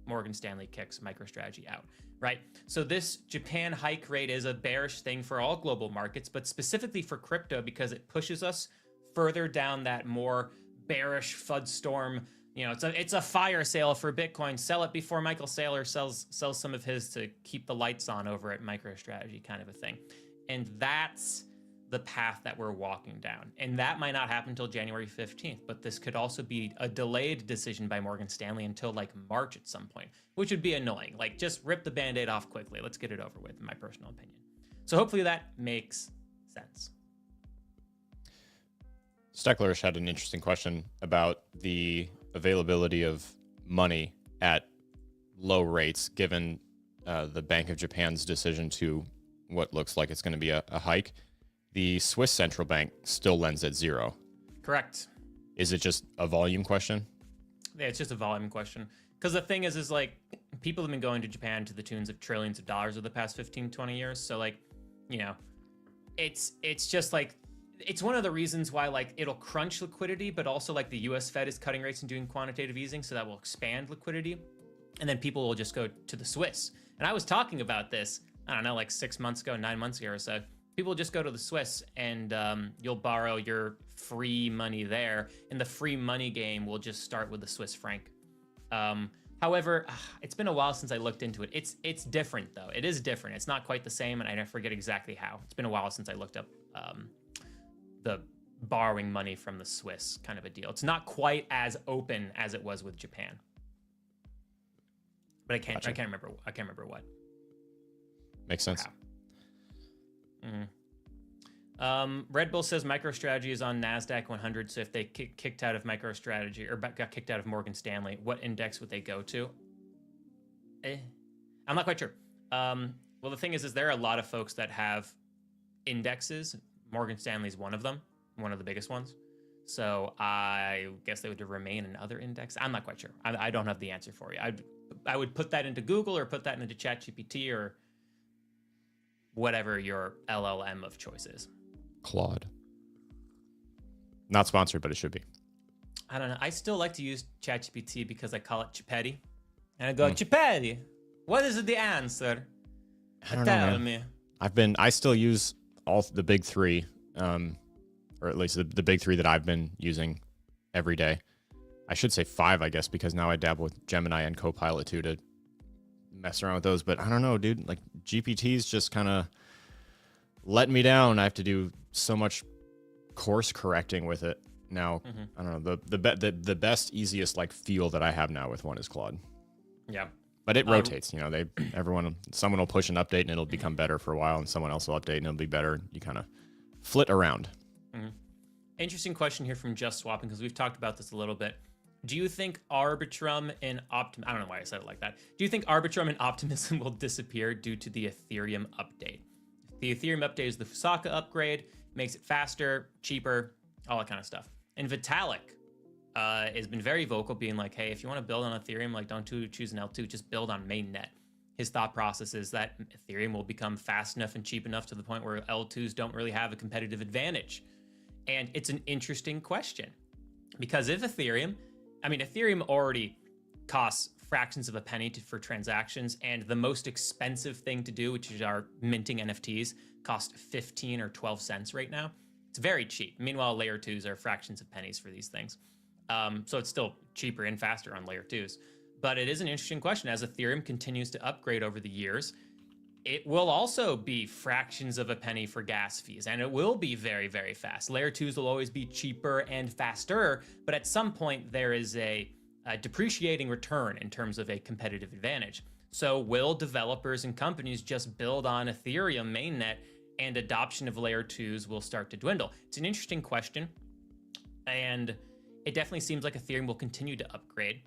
Morgan Stanley kicks MicroStrategy out, right? So this Japan hike rate is a bearish thing for all global markets, but specifically for crypto because it pushes us further down that more bearish FUD storm. It's a fire sale for Bitcoin. Sell it before Michael Saylor sells some of his to keep the lights on over at MicroStrategy, kind of a thing. And that's the path that we're walking down. And that might not happen until January 15th, but this could also be a delayed decision by Morgan Stanley until like March at some point, which would be annoying. Like just rip the Band-Aid off quickly. Let's get it over with, in my personal opinion. So hopefully that makes sense. Stecklerish had an interesting question about the availability of money at low rates, given the Bank of Japan's decision to what looks like it's going to be a hike, the Swiss central bank still lends at 0. Correct. Is it just a volume question? Yeah, it's just a volume question. Because the thing is like, people have been going to Japan to the tunes of trillions of dollars over the past 15, 20 years. So like, you know, it's just like, it's one of the reasons why like it'll crunch liquidity, but also like the US Fed is cutting rates and doing quantitative easing. So that will expand liquidity. And then people will just go to the Swiss. And I was talking about this, I don't know, like 6 months ago, 9 months ago or so. People just go to the Swiss and you'll borrow your free money there. And the free money game will just start with the Swiss franc. However, it's been a while since I looked into it. It's different though. It is different. It's not quite the same, and I forget exactly how. It's been a while since I looked up the borrowing money from the Swiss kind of a deal. It's not quite as open as it was with Japan. But I can't remember what. Makes sense. Red Bull says MicroStrategy is on NASDAQ 100. So if they kicked out of MicroStrategy or got kicked out of Morgan Stanley, what index would they go to? I'm not quite sure. Well, the thing is there are a lot of folks that have indexes. Morgan Stanley's one of them, one of the biggest ones. So I guess they would remain another index. I'm not quite sure. I don't have the answer for you. I would put that into Google or put that into ChatGPT or whatever your LLM of choice is. Claude. Not sponsored, but it should be. I don't know. I still like to use ChatGPT because I call it Chipetti. And I go, Chipetti, what is the answer? I don't know, Tell me. I still use all the big three, or at least the big three that I've been using every day. I should say 5, I guess, because now I dabble with Gemini and Copilot too to mess around with those. But I don't know, dude. Like GPT's just kind of letting me down. I have to do so much course correcting with it now. I don't know. The best, easiest like feel that I have now with one is Claude. Yeah. But it rotates, you know, someone will push an update and it'll become better for a while, and someone else will update and it'll be better. You kind of flit around. Interesting question here from Just Swapping, because we've talked about this a little bit. Do you think Arbitrum and I don't know why I said it like that. Do you think Arbitrum and Optimism will disappear due to the Ethereum update? The Ethereum update is the Fusaka upgrade, makes it faster, cheaper, all that kind of stuff. And Vitalik has been very vocal, being like, hey, if you want to build on Ethereum, like don't choose an L2, just build on mainnet. His thought process is that Ethereum will become fast enough and cheap enough to the point where L2s don't really have a competitive advantage. And it's an interesting question, because if Ethereum already costs fractions of a penny for transactions, and the most expensive thing to do, which is our minting NFTs, cost 15 or 12 cents right now. It's very cheap. Meanwhile, layer 2s are fractions of pennies for these things. So it's still cheaper and faster on layer 2s. But it is an interesting question. As Ethereum continues to upgrade over the years, it will also be fractions of a penny for gas fees, and it will be very, very fast. Layer 2s will always be cheaper and faster, but at some point there is a depreciating return in terms of a competitive advantage. So will developers and companies just build on Ethereum mainnet, and adoption of layer 2s will start to dwindle? It's an interesting question, and it definitely seems like Ethereum will continue to upgrade,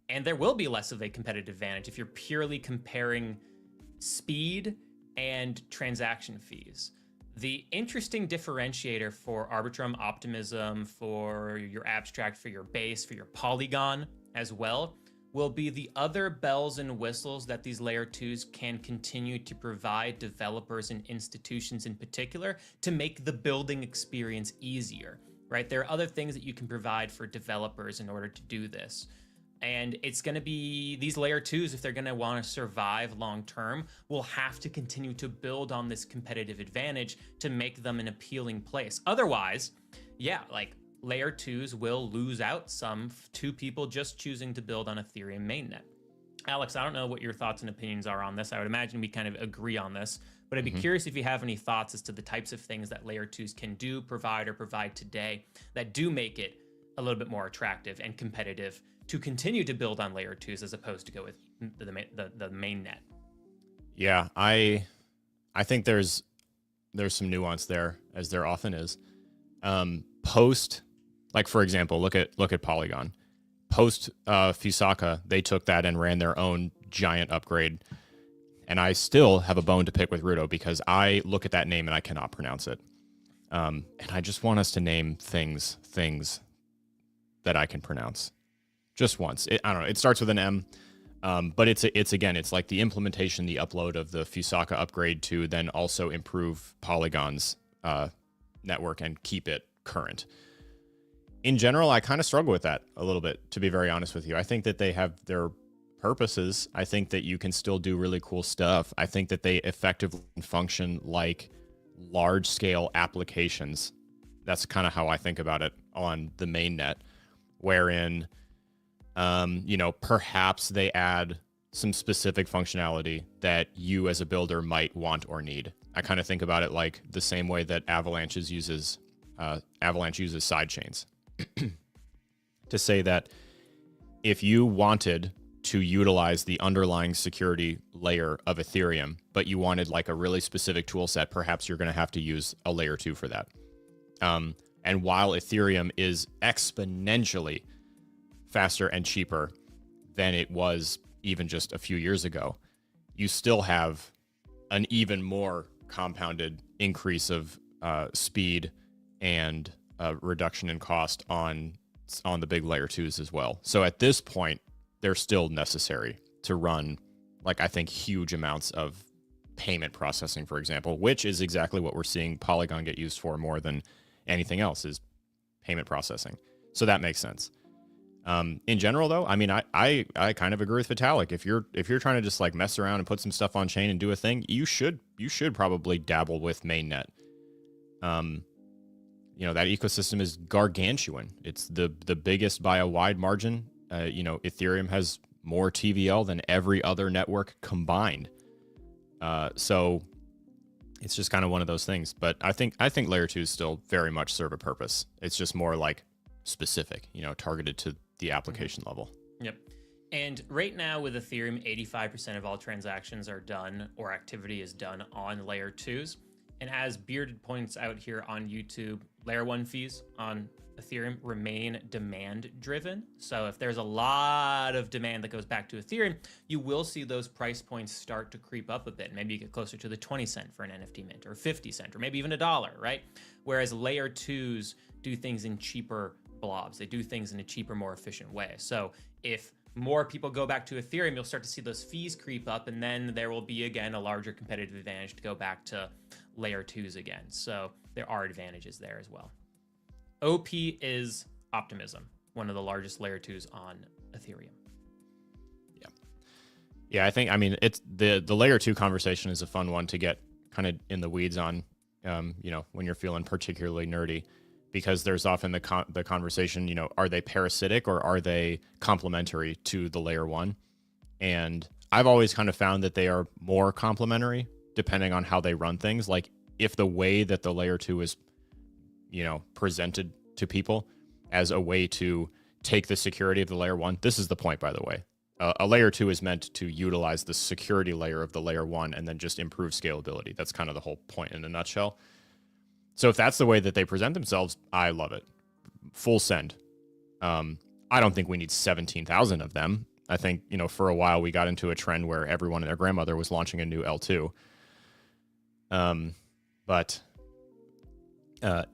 and there will be less of a competitive advantage if you're purely comparing speed and transaction fees. The interesting differentiator for Arbitrum, Optimism, for your Abstract, for your Base, for your Polygon as well, will be the other bells and whistles that these layer 2s can continue to provide developers and institutions in particular to make the building experience easier, right? There are other things that you can provide for developers in order to do this. And it's going to be these layer 2s, if they're going to want to survive long term, will have to continue to build on this competitive advantage to make them an appealing place. Otherwise, yeah, like layer 2s will lose out some to people just choosing to build on Ethereum mainnet. Alex, I don't know what your thoughts and opinions are on this. I would imagine we kind of agree on this, but I'd be curious if you have any thoughts as to the types of things that layer 2s can do, provide today that do make it a little bit more attractive and competitive to continue to build on layer 2s as opposed to go with the main net. Yeah, I think there's some nuance there, as there often is. Post, like for example, look at Polygon. Post Fusaka, they took that and ran their own giant upgrade And I still have a bone to pick with Rudo because I look at that name and I cannot pronounce it. And I just want us to name things that I can pronounce just once. I don't know. It starts with an M, but it's like the implementation, the upload of the Fusaka upgrade to then also improve Polygon's network and keep it current. In general, I kind of struggle with that a little bit, to be very honest with you. I think that they have their purposes. I think that you can still do really cool stuff. I think that they effectively function like large-scale applications. That's kind of how I think about it on the mainnet, wherein, perhaps they add some specific functionality that you as a builder might want or need. I kind of think about it like the same way that Avalanche uses sidechains. To say that if you wanted to utilize the underlying security layer of Ethereum, but you wanted like a really specific tool set, perhaps you're going to have to use a layer 2 for that. And while Ethereum is exponentially faster and cheaper than it was even just a few years ago, you still have an even more compounded increase of speed and reduction in cost on the big layer 2s as well. So at this point, they're still necessary to run, like, I think, huge amounts of payment processing, for example, which is exactly what we're seeing Polygon get used for more than anything else, is payment processing. So that makes sense. In general, though, I mean, I kind of agree with Vitalik. If you're trying to just like mess around and put some stuff on chain and do a thing, you should probably dabble with mainnet. That ecosystem is gargantuan. It's the biggest by a wide margin. Ethereum has more TVL than every other network combined. So it's just kind of one of those things. But I think layer 2s still very much serve a purpose. It's just more like specific, targeted to the application level. Yep. And right now with Ethereum, 85% of all transactions are done, or activity is done on layer 2s. And as Bearded points out here on YouTube, layer 1 fees on Ethereum remain demand driven. So if there's a lot of demand that goes back to Ethereum, you will see those price points start to creep up a bit. Maybe you get closer to the 20 cent for an NFT mint, or 50 cent, or maybe even $1, right? Whereas layer 2s do things in cheaper blobs. They do things in a cheaper, more efficient way. So if more people go back to Ethereum, you'll start to see those fees creep up, and then there will be, again, a larger competitive advantage to go back to layer 2s again. So there are advantages there as well. OP is Optimism, one of the largest layer 2s on Ethereum. Yeah, I mean, it's the layer 2 conversation is a fun one to get kind of in the weeds on, when you're feeling particularly nerdy, because there's often the conversation, are they parasitic or are they complementary to the layer 1? And I've always kind of found that they are more complementary depending on how they run things. Like if the way that the layer 2 is, presented to people as a way to take the security of the layer 1. This is the point, by the way. A layer 2 is meant to utilize the security layer of the layer 1 and then just improve scalability. That's kind of the whole point in a nutshell. So if that's the way that they present themselves, I love it. Full send. I don't think we need 17,000 of them. I think, for a while we got into a trend where everyone and their grandmother was launching a new L2. But I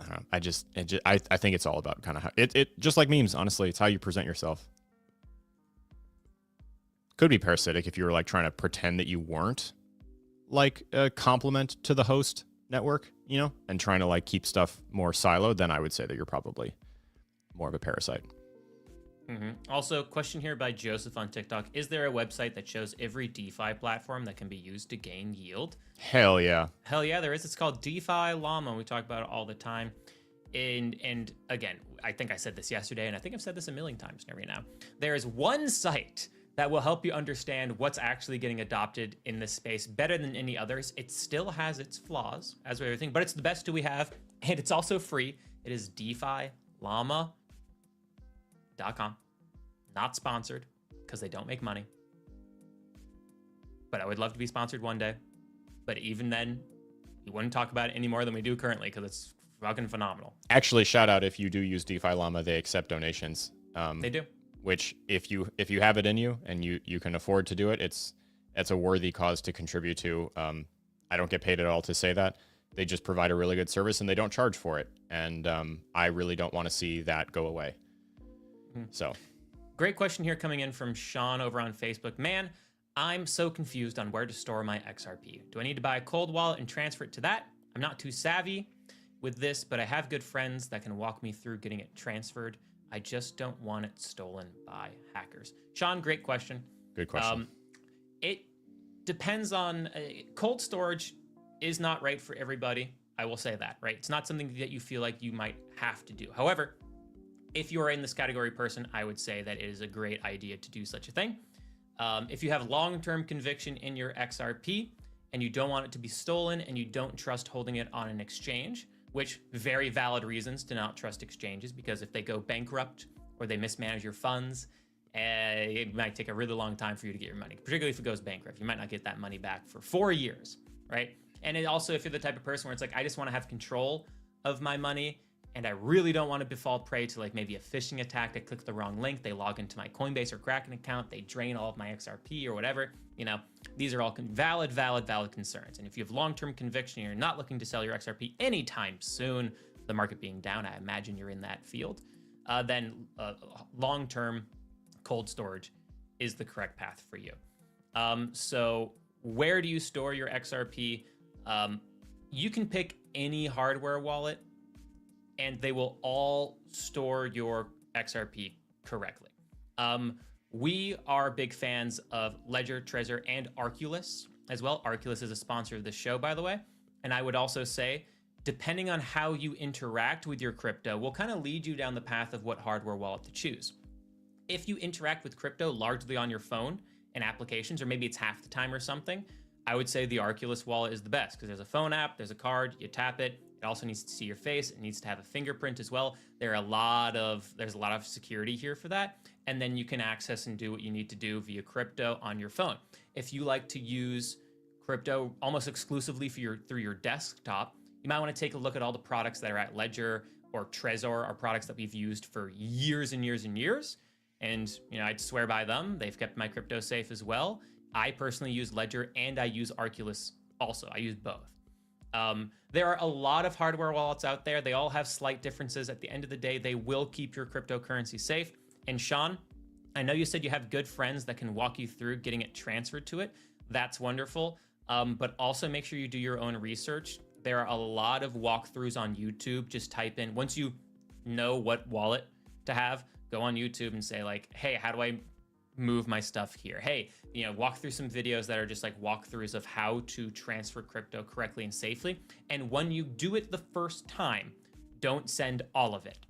don't know. I think it's all about kind of how it just like memes, honestly. It's how you present yourself. Could be parasitic if you were like trying to pretend that you weren't like a complement to the host network, and trying to like keep stuff more siloed. Then I would say that you're probably more of a parasite. Mm-hmm. Also, question here by Joseph on TikTok. Is there a website that shows every DeFi platform that can be used to gain yield? Hell yeah. Hell yeah, there is. It's called DeFi Llama. We talk about it all the time. And again, I think I said this yesterday, and I think I've said this a million times now. There is one site that will help you understand what's actually getting adopted in this space better than any others. It still has its flaws, as with everything, but it's the best we have, and it's also free. It is DeFiLlama.com. Not sponsored, because they don't make money. But I would love to be sponsored one day. But even then, we wouldn't talk about it any more than we do currently, because it's fucking phenomenal. Actually, shout out if you do use DeFi Llama, they accept donations. They do. which if you have it in you and you can afford to do it, that's a worthy cause to contribute to. I don't get paid at all to say that. They just provide a really good service and they don't charge for it. And I really don't want to see that go away. So, great question here coming in from Sean over on Facebook. Man, I'm so confused on where to store my XRP. Do I need to buy a cold wallet and transfer it to that? I'm not too savvy with this, but I have good friends that can walk me through getting it transferred. I just don't want it stolen by hackers. Sean, great question. Good question. It depends on cold storage is not right for everybody. I will say that, right? It's not something that you feel like you might have to do. However, if you are in this category person, I would say that it is a great idea to do such a thing. If you have long-term conviction in your XRP and you don't want it to be stolen and you don't trust holding it on an exchange, which very valid reasons to not trust exchanges, because if they go bankrupt or they mismanage your funds, it might take a really long time for you to get your money, particularly if it goes bankrupt. You might not get that money back for 4 years, right? And it also, if you're the type of person where it's like, I just want to have control of my money and I really don't want to befall prey to like maybe a phishing attack. I click the wrong link, they log into my Coinbase or Kraken account, they drain all of my XRP or whatever. You know, these are all valid concerns. And if you have long-term conviction and you're not looking to sell your XRP anytime soon, the market being down, I imagine you're in that field, then long-term cold storage is the correct path for you. So where do you store your XRP? You can pick any hardware wallet and they will all store your XRP correctly. We are big fans of Ledger, Trezor, and Arculus as well. Arculus is a sponsor of the show, by the way. And I would also say, depending on how you interact with your crypto, will kind of lead you down the path of what hardware wallet to choose. If you interact with crypto largely on your phone and applications, or maybe it's half the time or something, I would say the Arculus wallet is the best because there's a phone app, there's a card, you tap it. It also needs to see your face. It needs to have a fingerprint as well. There's a lot of security here for that. And then you can access and do what you need to do via crypto on your phone. If you like to use crypto almost exclusively through your desktop, you might want to take a look at all the products that are at Ledger or Trezor, are products that we've used for years and years and years. And you know, I'd swear by them. They've kept my crypto safe as well. I personally use Ledger and I use Arculus also. I use both. There are a lot of hardware wallets out there. They all have slight differences. At the end of the day, they will keep your cryptocurrency safe. And Sean, I know you said you have good friends that can walk you through getting it transferred to it. That's wonderful. But also make sure you do your own research. There are a lot of walkthroughs on YouTube. Just type in, once you know what wallet to have, go on YouTube and say like, hey, how do I move my stuff here? Hey, you know, walk through some videos that are just like walkthroughs of how to transfer crypto correctly and safely. And when you do it the first time, don't send all of it.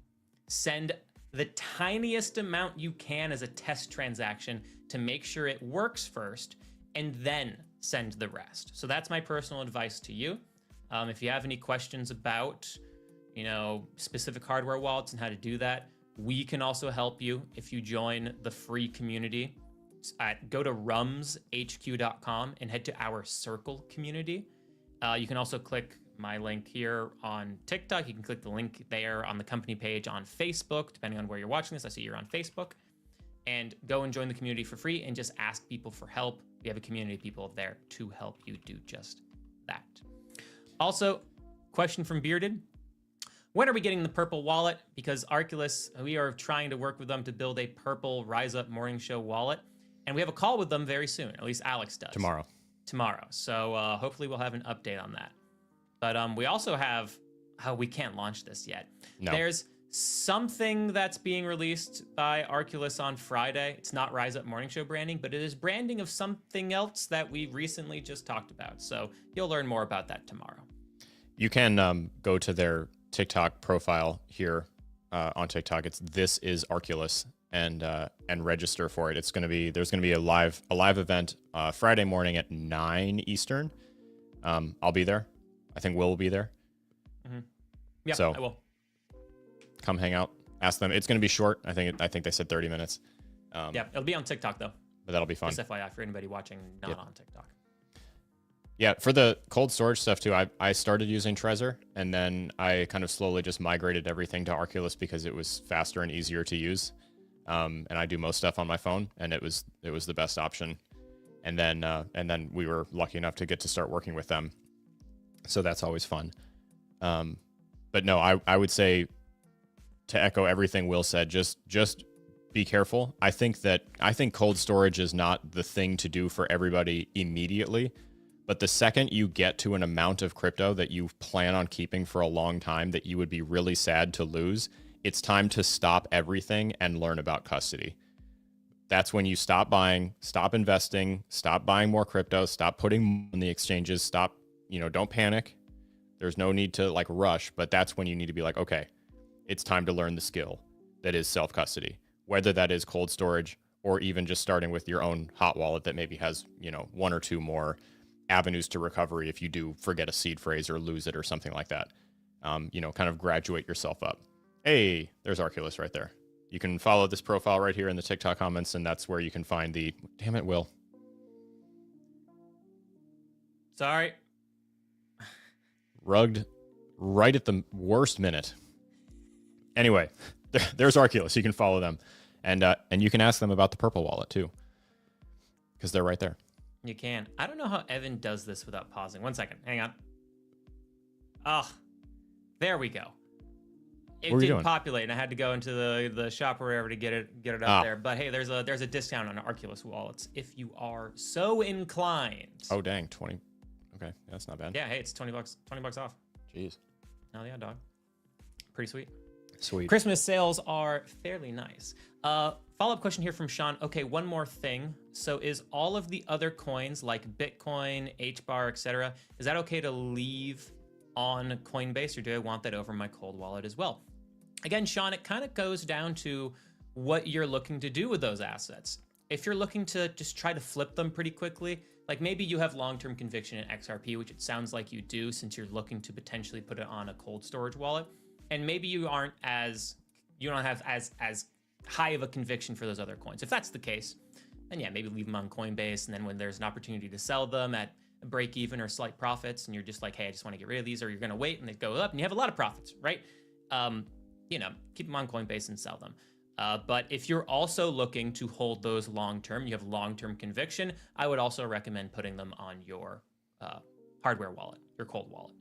Send the tiniest amount you can as a test transaction to make sure it works first, and then send the rest. So that's my personal advice to you. If you have any questions about, you know, specific hardware wallets and how to do that, we can also help you if you join the free community. Go to rumshq.com and head to our Circle community. You can also click my link here on TikTok. You can click the link there on the company page on Facebook, depending on where you're watching this. I see you're on Facebook. And go and join the community for free and just ask people for help. We have a community of people there to help you do just that. Also, question from Bearded. When are we getting the purple wallet? Because Arculus, we are trying to work with them to build a purple Rise Up Morning Show wallet. And we have a call with them very soon. At least Alex does. Tomorrow. So hopefully we'll have an update on that. But we also have, we can't launch this yet. No. There's something that's being released by Arculus on Friday. It's not Rise Up Morning Show branding, but it is branding of something else that we recently just talked about. So you'll learn more about that tomorrow. You can go to their TikTok profile here on TikTok. It's This Is Arculus, and register for it. There's gonna be a live event Friday morning at 9 Eastern. I'll be there. I think Will be there. Mm-hmm. Yeah, so I will. Come hang out. Ask them. It's gonna be short. I think they said 30 minutes. Yeah, it'll be on TikTok though. But that'll be fun. Just FYI for anybody watching not on TikTok. Yeah, for the cold storage stuff too, I started using Trezor, and then I kind of slowly just migrated everything to Arculus because it was faster and easier to use. and I do most stuff on my phone, and it was the best option. And then we were lucky enough to get to start working with them, so that's always fun. But no, I would say, to echo everything Will said, just be careful. I think cold storage is not the thing to do for everybody immediately, but the second you get to an amount of crypto that you plan on keeping for a long time that you would be really sad to lose, it's time to stop everything and learn about custody. That's when you stop buying, stop investing, stop buying more crypto, stop putting on the exchanges, stop, don't panic. There's no need to like rush, but that's when you need to be like, okay, it's time to learn the skill that is self-custody, whether that is cold storage or even just starting with your own hot wallet that maybe has, one or two more avenues to recovery if you do forget a seed phrase or lose it or something like that. Kind of graduate yourself up. Hey, there's Arculus right there. You can follow this profile right here in the TikTok comments, and that's where you can find the... Damn it, Will. Sorry. Rugged right at the worst minute. Anyway, there's Arculus. You can follow them. And you can ask them about the purple wallet, too. Because they're right there. You can. I don't know how Evan does this without pausing. 1 second. Hang on. Oh, there we go. It didn't populate, and I had to go into the shop or whatever to get it up there. But hey, there's a discount on Arculus wallets if you are so inclined. Oh dang, 20. Okay, that's not bad. Yeah, hey, it's $20 off. Jeez. Oh yeah, dog. Pretty sweet. Sweet. Christmas sales are fairly nice. Follow-up question here from Sean. Okay, one more thing. So is all of the other coins like Bitcoin, HBAR, etc., is that okay to leave on Coinbase, or do I want that over my cold wallet as well? Again, Sean, it kind of goes down to what you're looking to do with those assets. If you're looking to just try to flip them pretty quickly, like maybe you have long-term conviction in XRP, which it sounds like you do since you're looking to potentially put it on a cold storage wallet, and maybe you don't have as high of a conviction for those other coins. If that's the case, then yeah, maybe leave them on Coinbase, and then when there's an opportunity to sell them at break even or slight profits, and you're just like, hey, I just want to get rid of these, or you're going to wait and they go up and you have a lot of profits, right? Keep them on Coinbase and sell them. But if you're also looking to hold those long-term, you have long-term conviction, I would also recommend putting them on your hardware wallet, your cold wallet.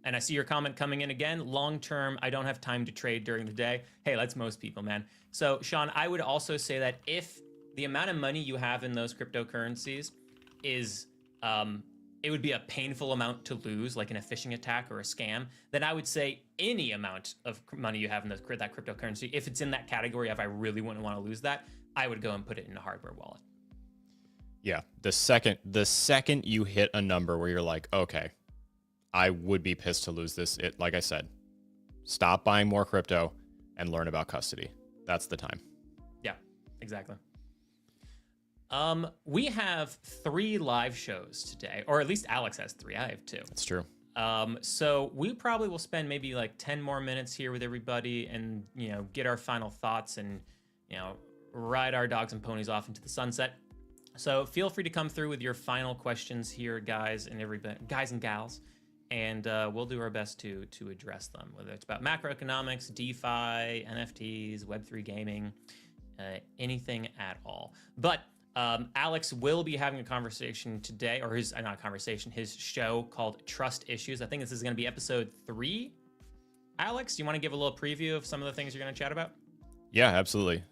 And I see your comment coming in again. Long-term, I don't have time to trade during the day. Hey, that's most people, man. So Sean, I would also say that if the amount of money you have in those cryptocurrencies is it would be a painful amount to lose, like in a phishing attack or a scam, then I would say any amount of money you have in that cryptocurrency, if it's in that category of I really wouldn't want to lose that, I would go and put it in a hardware wallet. Yeah, the second you hit a number where you're like, okay, I would be pissed to lose this. Like I said, stop buying more crypto and learn about custody. That's the time. Yeah, exactly. We have 3 live shows today, or at least Alex has 3. I have 2. That's true. So we probably will spend maybe like 10 more minutes here with everybody and, get our final thoughts and, ride our dogs and ponies off into the sunset. So feel free to come through with your final questions here, guys and gals, and we'll do our best to address them, whether it's about macroeconomics, DeFi, NFTs, Web3 gaming, anything at all. But Alex will be having a conversation today, or his show called Trust Issues. I think this is going to be episode 3. Alex, do you want to give a little preview of some of the things you're going to chat about? Yeah, absolutely.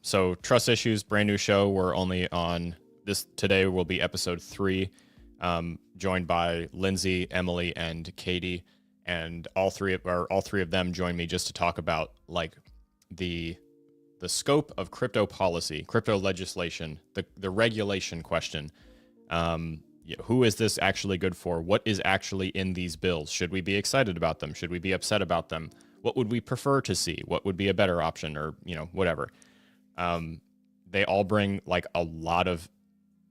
So Trust Issues, brand new show. We're only on this today. Will be episode 3, joined by Lindsay, Emily, and Katie, and all three of them join me just to talk about like the scope of crypto policy, crypto legislation, the regulation question. Who is this actually good for? What is actually in these bills? Should we be excited about them? Should we be upset about them? What would we prefer to see? What would be a better option, or whatever? They all bring like a lot of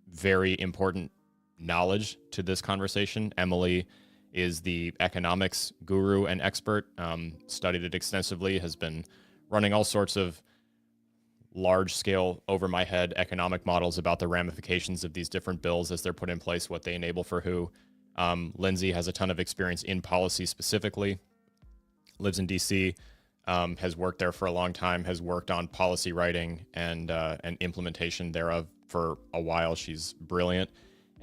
very important knowledge to this conversation. Emily is the economics guru and expert, studied it extensively, has been running all sorts of large-scale, over-my-head economic models about the ramifications of these different bills as they're put in place, what they enable for who. Lindsay has a ton of experience in policy specifically, lives in DC, has worked there for a long time, has worked on policy writing and implementation thereof for a while. She's brilliant.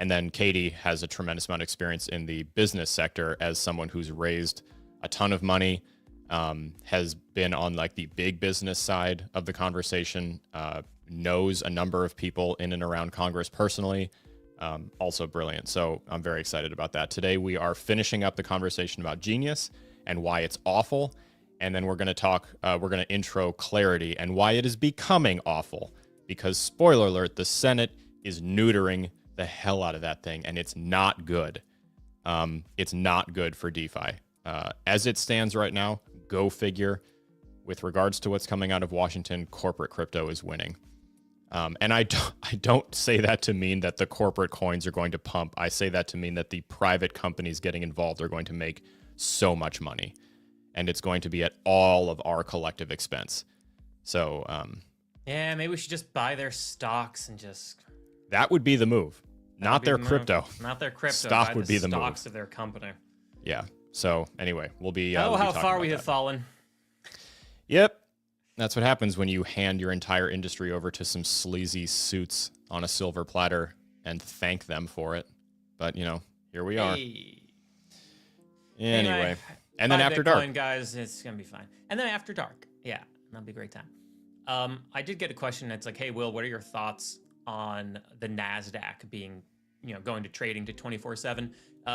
And then Katie has a tremendous amount of experience in the business sector as someone who's raised a ton of money, has been on like the big business side of the conversation, knows a number of people in and around Congress personally. Also brilliant. So I'm very excited about that. Today we are finishing up the conversation about Genius and why it's awful. And then we're going to intro Clarity and why it is becoming awful. Because spoiler alert, the Senate is neutering the hell out of that thing, and it's not good. It's not good for DeFi. As it stands right now, go figure. With regards to what's coming out of Washington, corporate crypto is winning. And I don't say that to mean that the corporate coins are going to pump. I say that to mean that the private companies getting involved are going to make so much money, and it's going to be at all of our collective expense. So, yeah, maybe we should just buy their stocks and just. That would be the move. Not their crypto. Not their crypto. Stock would be the move. Stocks of their company. Yeah. So anyway, we'll be. Oh, we'll be how far we that. have fallen. Yep. That's what happens when you hand your entire industry over to some sleazy suits on a silver platter and thank them for it. But, you know, here we are. Hey. Anyway. And then after Bitcoin, dark. guys, it's going to be fine. And then after dark. Yeah, that'll be a great time. I did get a question that's like, hey, Will, what are your thoughts on the NASDAQ being, going to trading to 24/7?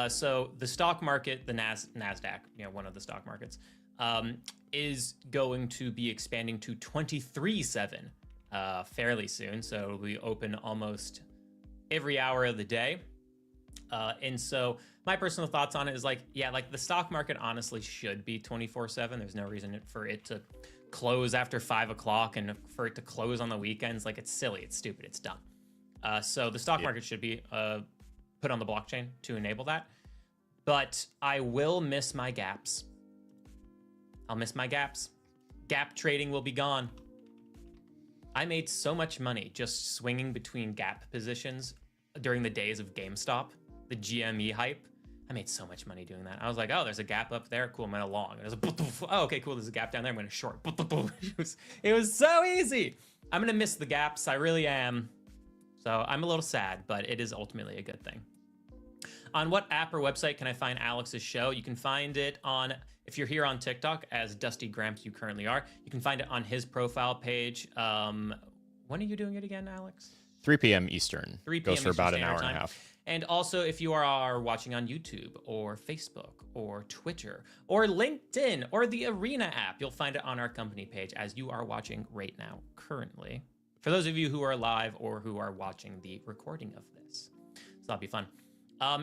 So the stock market, the NASDAQ, one of the stock markets, is going to be expanding to 23/7 fairly soon. So it'll be open almost every hour of the day. And so my personal thoughts on it is like, yeah, like the stock market honestly should be 24/7. There's no reason for it to close after 5 o'clock and for it to close on the weekends. Like, it's silly, it's stupid, it's dumb. So the stock market should be put on the blockchain to enable that. But I will miss my gaps. I'll miss my gaps. Gap trading will be gone. I made so much money just swinging between gap positions during the days of GameStop, the GME hype. I made so much money doing that. I was like, oh, there's a gap up there. Cool, I'm going to long. And oh, okay, cool, there's a gap down there. I'm going to short. It was so easy. I'm going to miss the gaps. I really am. So I'm a little sad, but it is ultimately a good thing. On what app or website can I find Alex's show? You can find it on, if you're here on TikTok, as Dusty Gramps you currently are, you can find it on his profile page. When are you doing it again, Alex? 3 p.m. Eastern. 3 p.m. Goes for about an hour and a half. And also, if you are watching on YouTube or Facebook or Twitter or LinkedIn or the Arena app, you'll find it on our company page as you are watching right now, currently. For those of you who are live or who are watching the recording of this. So that'll be fun.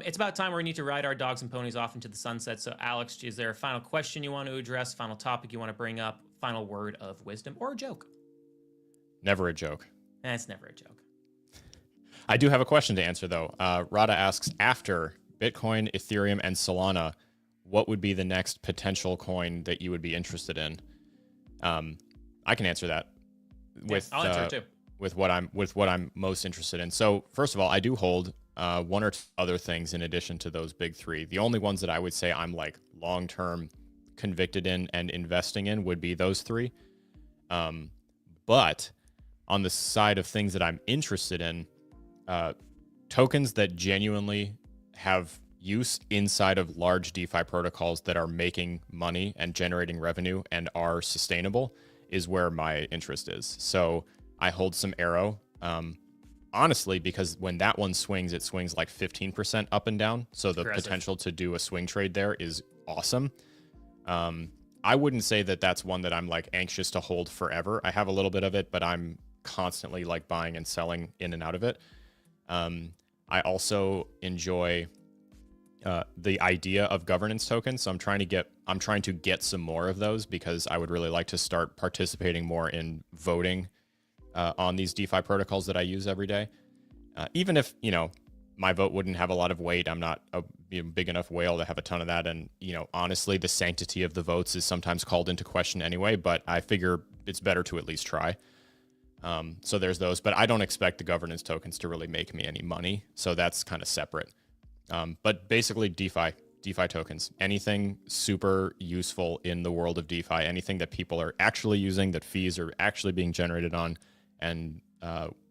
It's about time where we need to ride our dogs and ponies off into the sunset. So Alex, is there a final question you want to address, final topic you want to bring up, final word of wisdom, or a joke? Never a joke. It's never a joke. I do have a question to answer, though. Rada asks, after Bitcoin, Ethereum, and Solana, what would be the next potential coin that you would be interested in? I can answer that. I'll answer it too. With what I'm most interested in. So first of all, I do hold one or two other things in addition to those big three. The only ones that I would say I'm like long-term convicted in and investing in would be those three. But on the side of things that I'm interested in, tokens that genuinely have use inside of large DeFi protocols that are making money and generating revenue and are sustainable is where my interest is. So I hold some Arrow, honestly, because when that one swings, it swings like 15% up and down. So the potential to do a swing trade there is awesome. I wouldn't say that that's one that I'm like anxious to hold forever. I have a little bit of it, but I'm constantly like buying and selling in and out of it. I also enjoy the idea of governance tokens. So I'm trying to get some more of those because I would really like to start participating more in voting on these DeFi protocols that I use every day. Even if, my vote wouldn't have a lot of weight. I'm not a big enough whale to have a ton of that. And, honestly, the sanctity of the votes is sometimes called into question anyway, but I figure it's better to at least try. So there's those, but I don't expect the governance tokens to really make me any money. So that's kind of separate. But basically DeFi, DeFi tokens, anything super useful in the world of DeFi, anything that people are actually using, that fees are actually being generated on, and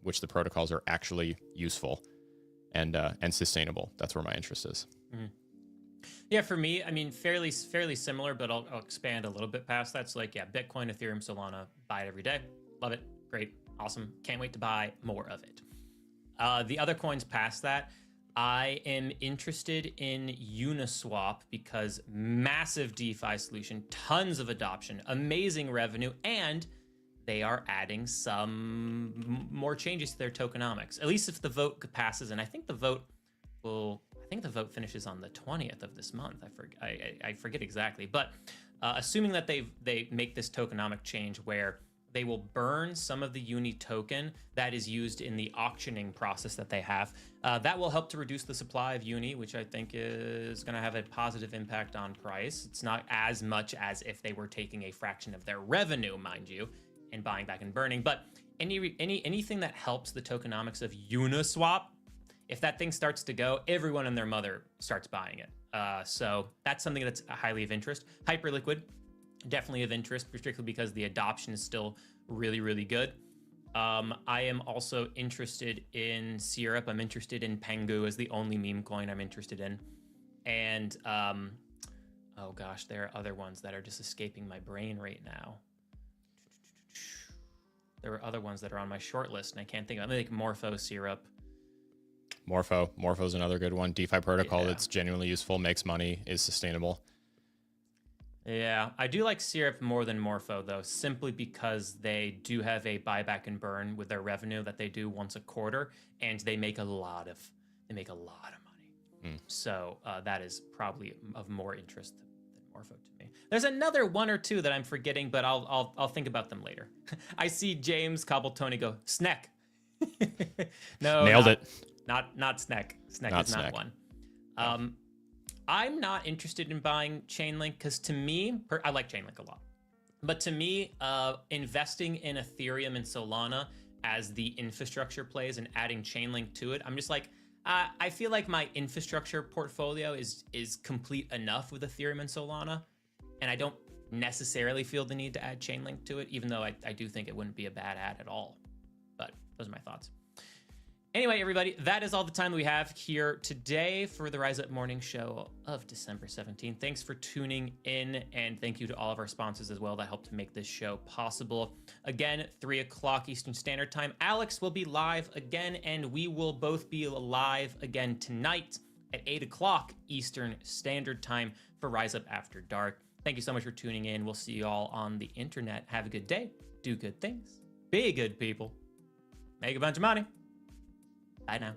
which the protocols are actually useful and sustainable. That's where my interest is. Mm-hmm. Yeah, for me, I mean, fairly similar, but I'll expand a little bit past that. So like, yeah, Bitcoin, Ethereum, Solana, buy it every day. Love it. Great. Awesome. Can't wait to buy more of it. The other coins past that, I am interested in Uniswap because massive DeFi solution, tons of adoption, amazing revenue, and they are adding some more changes to their tokenomics. At least if the vote passes, and I think the vote finishes on the 20th of this month. I forget exactly, but assuming that they make this tokenomic change where they will burn some of the Uni token that is used in the auctioning process that they have. That will help to reduce the supply of Uni, which I think is going to have a positive impact on price. It's not as much as if they were taking a fraction of their revenue, mind you, and buying back and burning. But anything that helps the tokenomics of Uniswap, if that thing starts to go, everyone and their mother starts buying it. So that's something that's highly of interest. Hyperliquid, definitely of interest, particularly because the adoption is still really, really good. I am also interested in Syrup. I'm interested in Pengu as the only meme coin I'm interested in. And, oh gosh, there are other ones that are just escaping my brain right now. There are other ones that are on my short list, and I can't think of them. Like Morpho, Syrup. Morpho's another good one. DeFi protocol that's genuinely useful, makes money, is sustainable. Yeah, I do like Syrup more than Morpho, though, simply because they do have a buyback and burn with their revenue that they do once a quarter, and they make a lot of money. So that is probably of more interest than Morpho to me. There's another one or two that I'm forgetting, but I'll think about them later. I see James Cobbletony go Sneck. No, nailed it. Not Sneck. Sneck is not one. I'm not interested in buying Chainlink because to me, I like Chainlink a lot. But to me, investing in Ethereum and Solana as the infrastructure plays and adding Chainlink to it, I'm just like, I feel like my infrastructure portfolio is complete enough with Ethereum and Solana. And I don't necessarily feel the need to add Chainlink to it, even though I do think it wouldn't be a bad add at all. But those are my thoughts. Anyway, everybody, that is all the time that we have here today for the Rise Up Morning Show of December 17th. Thanks for tuning in, and thank you to all of our sponsors as well that helped to make this show possible. Again, 3 o'clock Eastern Standard Time. Alex will be live again, and we will both be live again tonight at 8 o'clock Eastern Standard Time for Rise Up After Dark. Thank you so much for tuning in. We'll see you all on the internet. Have a good day. Do good things. Be good people. Make a bunch of money. Bye now.